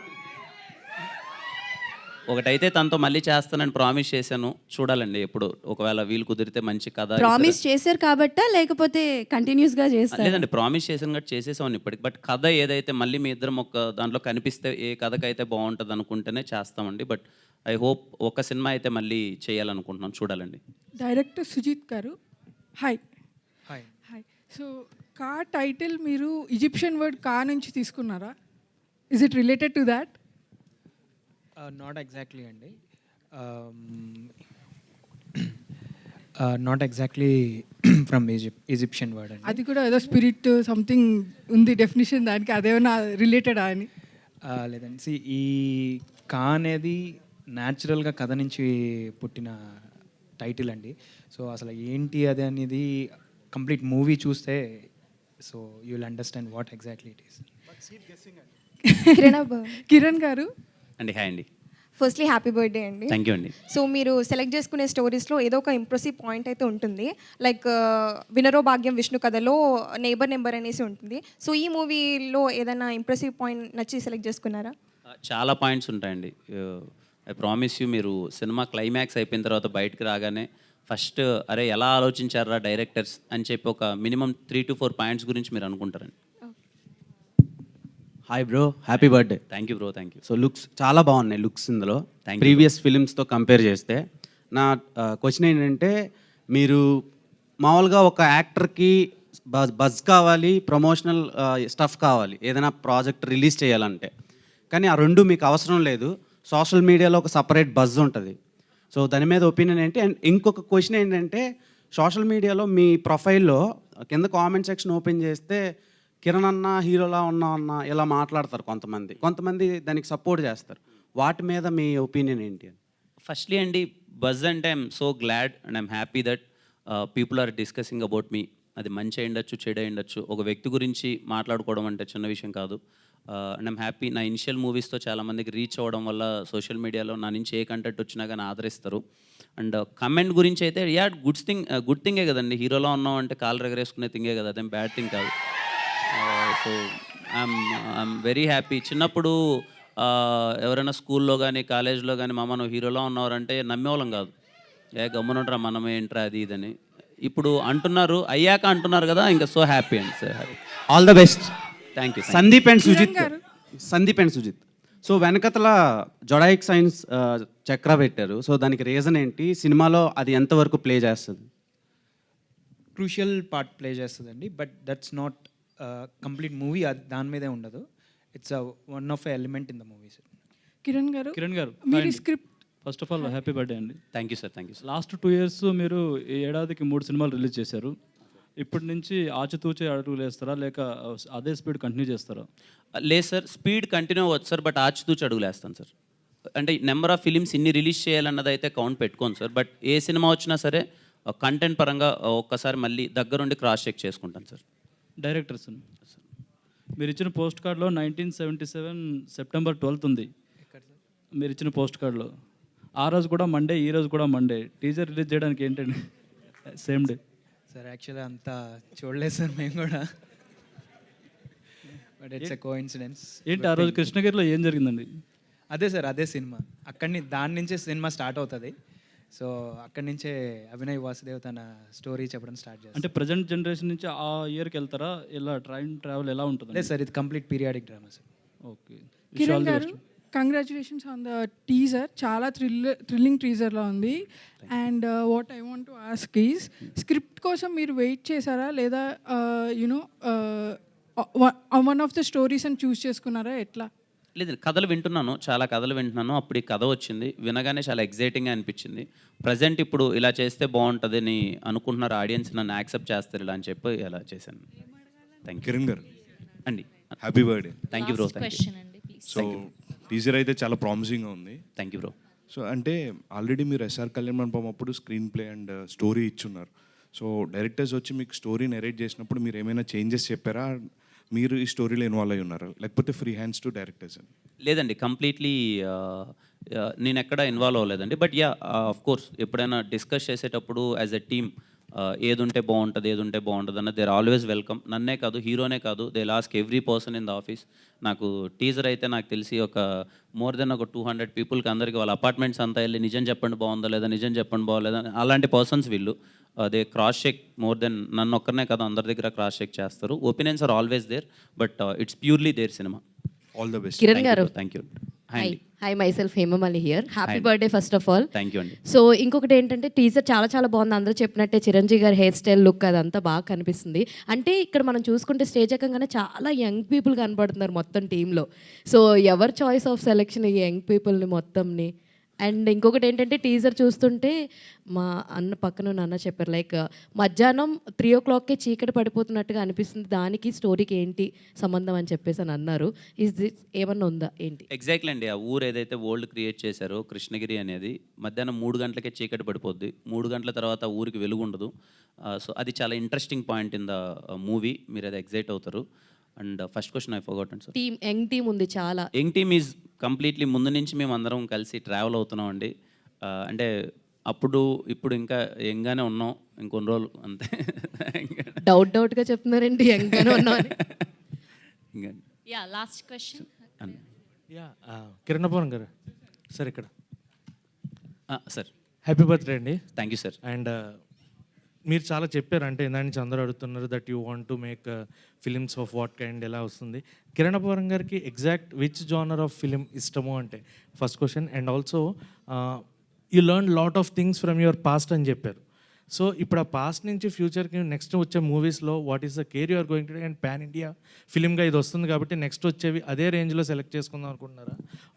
ఒకటైతే తనతో మళ్ళీ చేస్తానని ప్రామిస్ చేశాను. చూడాలండి ఎప్పుడు, ఒకవేళ వీలు కుదిరితే మంచి కథ. ప్రామిస్ చేశారు కాబట్టా లేకపోతే కంటిన్యూస్గా చేస్తారు? లేదండి, ప్రామిస్ చేశాను కాబట్టి చేసేసామని ఇప్పటికి. బట్ కథ ఏదైతే మళ్ళీ మీ ఇద్దరం ఒక దాంట్లో కనిపిస్తే ఏ కథకైతే బాగుంటుంది అనుకుంటేనే చేస్తామండి. బట్ ఐ హోప్ ఒక సినిమా అయితే మళ్ళీ చేయాలనుకుంటున్నాం, చూడాలండి. Director Sujith garu, hi. Hi. Hi. So Ka title మీరు ఈజిప్షియన్ వర్డ్ కా నుంచి తీసుకున్నారా? Is it related to that? Not exactly అండి. Not exactly from Egyptian word అండి. అది కూడా ఏదో స్పిరిట్ సంథింగ్ ఉంది డెఫినేషన్ దానికి, అదేమైనా రిలేటెడా అని? లేదండి. ఈ కా అనేది న్యాచురల్గా కథ నుంచి పుట్టిన టైటిల్ అండి. సో అసలు ఏంటి అది అనేది కంప్లీట్ మూవీ చూస్తే so you will understand what exactly it is. Kiran garu అండి. హాయ్ అండి. ఫస్ట్లీ హ్యాపీ బర్త్డే అండి. థ్యాంక్ యూ అండి. సో మీరు సెలెక్ట్ చేసుకునే స్టోరీస్లో ఏదో ఒక ఇంప్రెసివ్ పాయింట్ అయితే ఉంటుంది. లైక్ వినరో భాగ్యం విష్ణు కథలో నెంబర్ అనేసి ఉంటుంది. సో ఈ మూవీలో ఏదైనా ఇంప్రెసివ్ పాయింట్ నచ్చి సెలెక్ట్ చేసుకున్నారా? చాలా పాయింట్స్ ఉంటాయండి. ఐ ప్రామిస్ యూ, మీరు సినిమా క్లైమాక్స్ అయిపోయిన తర్వాత బయటకు రాగానే ఫస్ట్ అరే ఎలా ఆలోచించారా డైరెక్టర్స్ అని చెప్పి ఒక మినిమం 3 to 4 పాయింట్స్ గురించి మీరు అనుకుంటారండి. Hi bro, happy birthday. Thank you bro, thank you. So looks చాలా బాగున్నాయి, లుక్స్ ఇందులో Thank you. ప్రీవియస్ ఫిలిమ్స్తో కంపేర్ చేస్తే. నా క్వశ్చన్ ఏంటంటే, మీరు మామూలుగా ఒక యాక్టర్కి బజ్ కావాలి, ప్రమోషనల్ స్టఫ్ కావాలి ఏదైనా ప్రాజెక్ట్ రిలీజ్ చేయాలంటే, కానీ ఆ రెండు మీకు అవసరం లేదు. సోషల్ మీడియాలో ఒక సపరేట్ బజ్ ఉంటుంది. సో దాని మీద ఒపీనియన్ ఏంటి? అండ్ ఇంకొక క్వశ్చన్ ఏంటంటే, సోషల్ మీడియాలో మీ ప్రొఫైల్లో కింద కామెంట్ సెక్షన్ ఓపెన్ చేస్తే కిరణ్ అన్న హీరోలా ఉన్నా అన్న ఇలా మాట్లాడతారు కొంతమంది దానికి సపోర్ట్ చేస్తారు. వాటి మీద మీ ఒపీనియన్ ఏంటి? ఫస్ట్లీ అండి, బజ్ అంటే I'm so glad and I'm happy that people are discussing about me. అది మంచి అయ్యుండొచ్చు, చెడు అయ్యుండొచ్చు. ఒక వ్యక్తి గురించి మాట్లాడుకోవడం అంటే చిన్న విషయం కాదు. అండ్ ఐమ్ హ్యాపీ నా ఇనిషియల్ మూవీస్తో చాలామందికి రీచ్ అవ్వడం వల్ల సోషల్ మీడియాలో నా నుంచి ఏ కంటెంట్ వచ్చినా కానీ ఆదరిస్తారు. అండ్ కమెంట్ గురించి అయితే గుడ్ థింగే కదండి, హీరోలో ఉన్నాం అంటే కాలు ఎగరేసుకునే థింగే కదా, అదేం బ్యాడ్ థింగ్ కాదు. So I'm very happy. చిన్నప్పుడు ఎవరైనా స్కూల్లో కానీ కాలేజ్లో కానీ మామ నువ్వు హీరోలో ఉన్నవారంటే నమ్మేవాళ్ళం కాదు, గమ్మునుంటారా మనం ఏంట్రా అది ఇదని. ఇప్పుడు అంటున్నారు, అయ్యాక అంటున్నారు కదా, ఇంకా సో హ్యాపీ అండి sir. Happy. All the best. Thank you. Sandeep and Sujith. So వెనకతల జొడాయిక్ సైన్స్ చక్ర పెట్టారు. సో దానికి రీజన్ ఏంటి, సినిమాలో అది ఎంతవరకు ప్లే చేస్తుంది? క్రూషియల్ పార్ట్ ప్లే చేస్తుందండి, but that's not complete movie, దాని మీదే ఉండదు. It's one of element in the movie sir. Kiran garu మీరు script first of all happy birthday అండి. Thank you sir. Thank you sir. Last 2 years మీరు ఈ ఏడాదికి 3 సినిమాలు రిలీజ్ చేశారు. ఇప్పటి నుంచి ఆచితూచే అడుగులు వేస్తారా, లేక అదే స్పీడ్ కంటిన్యూ చేస్తారా? లేదు సార్, స్పీడ్ కంటిన్యూ అవ్వచ్చు సార్, బట్ ఆచితూచి అడుగులేస్తాను సార్. అంటే నెంబర్ ఆఫ్ ఫిలిమ్స్ ఇన్ని రిలీజ్ చేయాలన్నది అయితే కౌంట్ పెట్టుకోను సార్, బట్ ఏ సినిమా వచ్చినా సరే కంటెంట్ పరంగా ఒక్కసారి మళ్ళీ దగ్గరుండి క్రాస్ చెక్ చేసుకుంటాను సార్. డైరెక్టర్స్ మీరు ఇచ్చిన పోస్ట్ కార్డ్లో 1977 September 12th ఉంది. మీరు ఇచ్చిన పోస్ట్ కార్డ్లో ఆ రోజు కూడా మండే, ఈ రోజు కూడా మండే. టీజర్ రిలీజ్ చేయడానికి ఏంటండి సేమ్ డే? సార్ యాక్చువల్గా అంతా చూడలేదు సార్ మేము కూడా, బట్ ఇట్స్ ఎ కోఇన్సిడెన్స్. ఏంటి ఆ రోజు కృష్ణగిరిలో ఏం జరిగిందండి? అదే సార్, అదే సినిమా. దాని నుంచే సినిమా స్టార్ట్ అవుతుంది. సో అక్కడి నుంచే అభినయ్ వాసుదేవ్ తన స్టోరీ చెప్పడం స్టార్ట్ చేస్తారు. అంటే ప్రజెంట్ జనరేషన్ నుంచి ఆ ఇయర్కి వెళ్తారా, ఇలా ట్రావెల్ ఎలా ఉంటుంది? లేదు సార్, ఇది complete periodic drama sir. Okay. Kiran గారు కంగ్రాచులేషన్స్ ఆన్ ద టీజర్. చాలా థ్రిల్లింగ్ టీజర్లో ఉంది. And what I want to ask is, script కోసం మీరు వెయిట్ చేశారా, లేదా you know one of the stories అని చూస్ చేసుకున్నారా, ఎట్లా? లేదు, కథలు వింటున్నాను, చాలా కథలు వింటున్నాను. అప్పుడు ఈ కథ వచ్చింది, వినగానే చాలా ఎగ్జైటింగ్గా అనిపించింది. ప్రజెంట్ ఇప్పుడు ఇలా చేస్తే బాగుంటుంది అని అనుకుంటున్నారు ఆడియన్స్, నన్ను యాక్సెప్ట్ చేస్తారు ఇలా అని చెప్పి ఇలా చేశాను. Thank you. కిరణ్ గారు అండి, happy birthday. Thank you bro. Thank you. So teaser అయితే చాలా ప్రామిసింగ్గా ఉంది. Thank you bro. సో అంటే ఆల్రెడీ మీరు ఎస్ఆర్ కళ్యాణ్ మండపం అప్పుడు స్క్రీన్ ప్లే అండ్ స్టోరీ ఇచ్చున్నారు. సో డైరెక్టర్స్ వచ్చి మీకు స్టోరీ నెరేట్ చేసినప్పుడు మీరు ఏమైనా చేంజెస్ చెప్పారా, మీరు ఈ స్టోరీలో ఇన్వాల్వ్ అయ్యి ఉన్నారా, లేకపోతే ఫ్రీ హ్యాండ్స్ టు డైరెక్టర్స్? లేదండి, కంప్లీట్లీ నేను ఎక్కడ ఇన్వాల్వ్ అవ్వలేదండి. బట్ యా, ఆఫ్ కోర్స్ ఎప్పుడైనా డిస్కస్ చేసేటప్పుడు యాజ్ ఎ టీమ్ ఏది ఉంటే బాగుంటుంది అన్నది దే ఆర్ ఆల్వేస్ వెల్కమ్. నన్నే కాదు, హీరోనే కాదు, they లాస్క్ every person in the office. నాకు టీజర్ అయితే నాకు తెలిసి ఒక మోర్ దెన్ ఒక 200 పీపుల్కి అందరికీ వాళ్ళ అపార్ట్మెంట్స్ అంతా వెళ్ళి నిజం చెప్పండి బాగుందా లేదా, నిజం చెప్పండి బాగోలేదా, అలాంటి పర్సన్స్ వీళ్ళు. They cross check more than నన్ను ఒక్కరినే కాదు, అందరి దగ్గర క్రాస్ చెక్ చేస్తారు. Opinions are always there, but it's purely their cinema. All the best. Kiran garu, thank you. Hi myself Hemamali here. Happy birthday first of all. Thank you అండి. So ఇంకొకటి ఏంటంటే teaser చాలా బాగుంది. అందరూ చెప్పినట్టే చిరంజీవి గారి హెయిర్ స్టైల్, లుక్ అదంతా బాగా కనిపిస్తుంది. అంటే ఇక్కడ మనం చూసుకుంటే స్టేజ్ ఎక్కగానే చాలా యంగ్ పీపుల్ కనబడుతున్నారు మొత్తం టీంలో. సో ఎవరి చాయిస్ ఆఫ్ సెలెక్షన్ ఈ యంగ్ పీపుల్ని మొత్తంని? అండ్ ఇంకొకటి ఏంటంటే టీజర్ చూస్తుంటే మా అన్న పక్కన నాన్న చెప్పారు, లైక్ మధ్యాహ్నం 3 o'clockకే చీకటి పడిపోతున్నట్టుగా అనిపిస్తుంది, దానికి స్టోరీకి ఏంటి సంబంధం అని చెప్పేసి అని అన్నారు. ఇస్ దిస్ ఏమన్నా ఉందా ఏంటి? ఎగ్జాక్ట్లీ అండి, ఆ ఊరు ఏదైతే వరల్డ్ క్రియేట్ చేశారో కృష్ణగిరి అనేది, మధ్యాహ్నం 3 గంటలకే చీకటి పడిపోద్ది, 3 గంటల తర్వాత ఊరికి వెలుగు ఉండదు. సో అది చాలా interesting point in the movie, మీరు అది ఎగ్జైట్ అవుతారు. And first question I forgotten sir. Young team ఉంది చాలా. యంగ్ టీమ్ ఈజ్ కంప్లీట్లీ ముందు నుంచి మేము అందరం కలిసి ట్రావెల్ అవుతున్నాం అండి. అంటే అప్పుడు ఇప్పుడు ఇంకా యంగ్గానే ఉన్నాం, ఇంకొన్ని రోజులు అంతే. డౌట్గా చెప్తున్నారండి యంగ్గానే ఉన్నాం. Yeah, last question. యా, కిరణపురం గారు సార్, ఇక్కడ సార్ హ్యాపీ బర్త్డే అండి. Thank you sir. అండ్ మీరు చాలా చెప్పారు, అంటే ఇందా నుంచి అందరూ అడుగుతున్నారు that you want to make films of what kind, ఎలా వస్తుంది? కిరణపురం గారికి exact which genre of film ఇష్టమో అంటే first question. And also you learn lot of things from your past అని చెప్పారు. సో ఇప్పుడు ఆ పాస్ట్ నుంచి ఫ్యూచర్కి నెక్స్ట్ వచ్చే మూవీస్లో what is the care you're going to do? And pan India ఫిలింగా ఇది వస్తుంది కాబట్టి నెక్స్ట్ వచ్చేవి అదే రేంజ్లో సెలెక్ట్ చేసుకుందాం అనుకుంటున్నారా,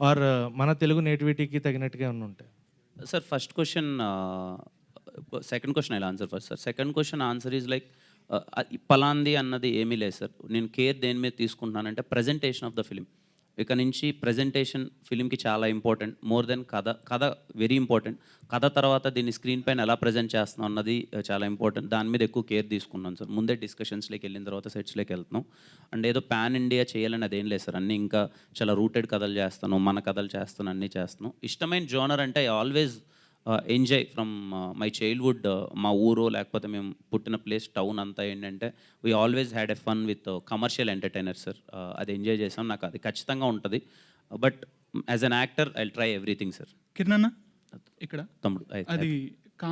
ఆర్ మన తెలుగు నేటివిటీకి తగినట్టుగా ఏమైనా ఉంటాయి? Sir first question, second question I'll answer first sir. Second question answer is like పలాంది అన్నది ఏమీ లేదు సార్. నేను కేర్ దేని మీద తీసుకుంటున్నానంటే ప్రజెంటేషన్ ఆఫ్ ద ఫిలిం. ఇక నుంచి ప్రజెంటేషన్ ఫిలింకి చాలా ఇంపార్టెంట్, మోర్ దెన్ కథ వెరీ ఇంపార్టెంట్. కథ తర్వాత దీన్ని స్క్రీన్ పైన ఎలా ప్రజెంట్ చేస్తున్నాం అన్నది చాలా ఇంపార్టెంట్. దాని మీద ఎక్కువ కేర్ తీసుకున్నాం సార్. ముందే డిస్కషన్స్లోకి వెళ్ళిన తర్వాత సెట్స్లోకి వెళ్తున్నాం. అండ్ ఏదో పాన్ ఇండియా చేయాలని అదేం లేదు సార్. అన్నీ ఇంకా చాలా రూటెడ్ కథలు చేస్తాను, మన కథలు చేస్తాను, అన్నీ చేస్తున్నాం. ఇష్టమైన జోనర్ అంటే I always enjoy from my childhood. మా ఊరు లేకపోతే మేము పుట్టిన ప్లేస్ టౌన్ అంతా ఏంటంటే we always had a fun with commercial entertainer sir. అది ఎంజాయ్ చేసాం, నాకు అది ఖచ్చితంగా ఉంటుంది. But as an actor I try everything sir. Kiran అన్న ఇక్కడ తమ్ముడు అది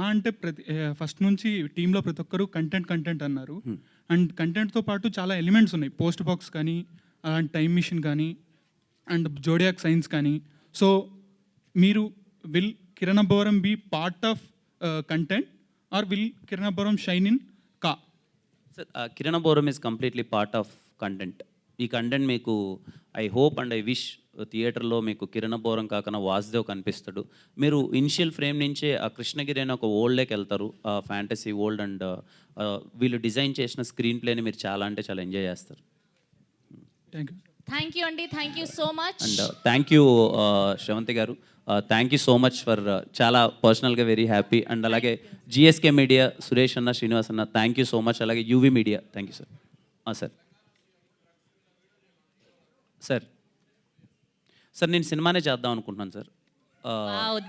అంటే ఫస్ట్ నుంచి టీంలో ప్రతి ఒక్కరు కంటెంట్ అన్నారు. అండ్ కంటెంట్తో పాటు చాలా ఎలిమెంట్స్ ఉన్నాయి, పోస్ట్ బాక్స్ కానీ అలాంటి టైం మిషన్ కానీ అండ్ జోడియాక్ సైన్స్ కానీ. సో మీరు will Kiran Abbavaram be part of content or will Kiran Abbavaram shine in Ka? Sir Kiran Abbavaram is completely part of content. ఈ కంటెంట్ మీకు I hope and I wish థియేటర్లో మీకు కిరణ్ అబ్బవరం కాకుండా వాసుదేవ్ కనిపిస్తాడు. మీరు ఇనిషియల్ ఫ్రేమ్ నుంచే ఆ కృష్ణగిరి అనే ఒక వరల్డ్లోకి వెళ్తారు, ఫ్యాంటసీ వరల్డ్. అండ్ వీళ్ళు డిజైన్ చేసిన స్క్రీన్ ప్లేని మీరు చాలా అంటే చాలా ఎంజాయ్ చేస్తారు. థ్యాంక్ యూ అండి, thank you so much. And thank you Sravanthi garu, thank you so much for చాలా పర్సనల్గా వెరీ హ్యాపీ. అండ్ అలాగే GSK media Suresh anna, Srinivas anna, thank you so much. అలాగే UV media thank you sir. Sir sir sir నేను సినిమానే చేద్దాం అనుకుంటున్నాను సార్.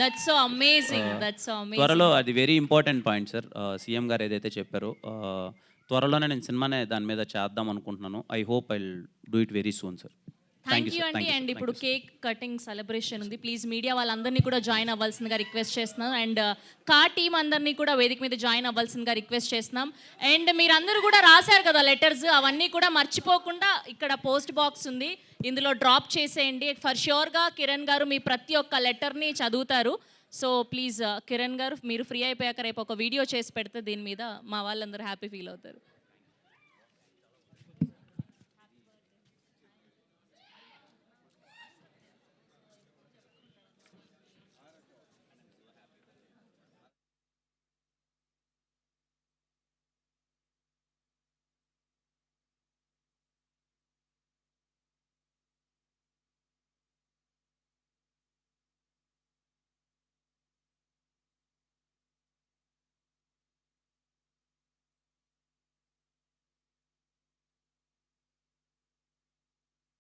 That's so amazing, that's so amazing. త్వరలో అది very important point sir. CM గారు ఏదైతే చెప్పారో త్వరలోనే నేను సినిమానే దాని మీద చేద్దాం అనుకుంటున్నాను. I hope I do it very soon sir. Thank you అండి. అండ్ ఇప్పుడు కేక్ కటింగ్ సెలబ్రేషన్ ఉంది. ప్లీజ్ మీడియా వాళ్ళందరినీ కూడా జాయిన్ అవ్వాల్సిందిగా రిక్వెస్ట్ చేస్తున్నాం. అండ్ కా టీం అందరినీ కూడా వేదిక మీద జాయిన్ అవ్వాల్సిందిగా రిక్వెస్ట్ చేస్తున్నాం. అండ్ మీరందరూ కూడా రాశారు కదా లెటర్స్, అవన్నీ కూడా మర్చిపోకుండా ఇక్కడ పోస్ట్ బాక్స్ ఉంది, ఇందులో డ్రాప్ చేసేయండి. ఫర్ ష్యూర్గా కిరణ్ గారు మీ ప్రతి ఒక్క లెటర్ని చదువుతారు. సో ప్లీజ్ కిరణ్ గారు, మీరు ఫ్రీ అయిపోయాక రేపు ఒక వీడియో చేసి పెడితే దీని మీద మా వాళ్ళందరూ హ్యాపీ ఫీల్ అవుతారు.